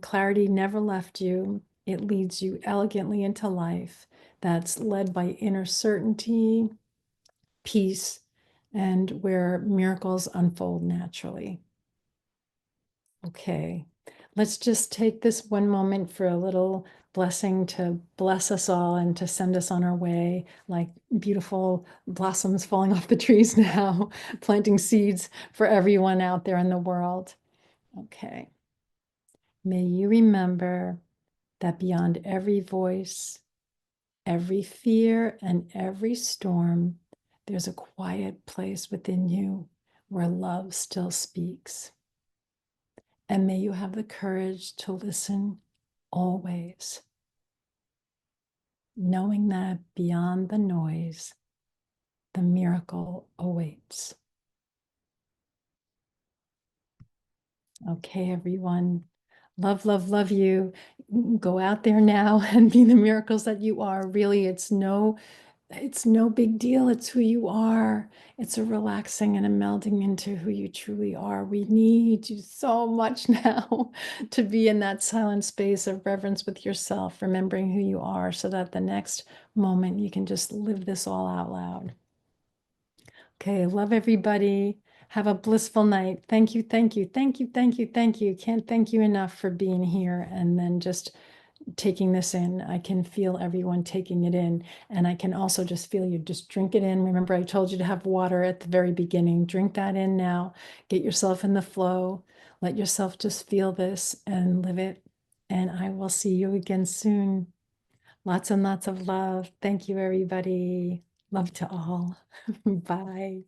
S1: Clarity never left you. It leads you elegantly into life that's led by inner certainty, peace, and where miracles unfold naturally. Okay, let's just take this one moment for a little blessing to bless us all and to send us on our way like beautiful blossoms falling off the trees now, planting seeds for everyone out there in the world. Okay, may you remember that beyond every voice, every fear, and every storm, there's a quiet place within you where love still speaks. And may you have the courage to listen always, knowing that beyond the noise, the miracle awaits. Okay, everyone. Love, love, love you. Go out there now and be the miracles that you are. Really, it's no big deal. It's who you are. It's a relaxing and a melding into who you truly are. We need you so much now to be in that silent space of reverence with yourself, remembering who you are, so that the next moment you can just live this all out loud. Okay, love everybody. Have a blissful night. Thank you, thank you, thank you, thank you, thank you. Can't thank you enough for being here and then just taking this in. I can feel everyone taking it in. And I can also just feel you just drink it in. Remember, I told you to have water at the very beginning. Drink that in now. Get yourself in the flow. Let yourself just feel this and live it. And I will see you again soon. Lots and lots of love. Thank you, everybody. Love to all. Bye.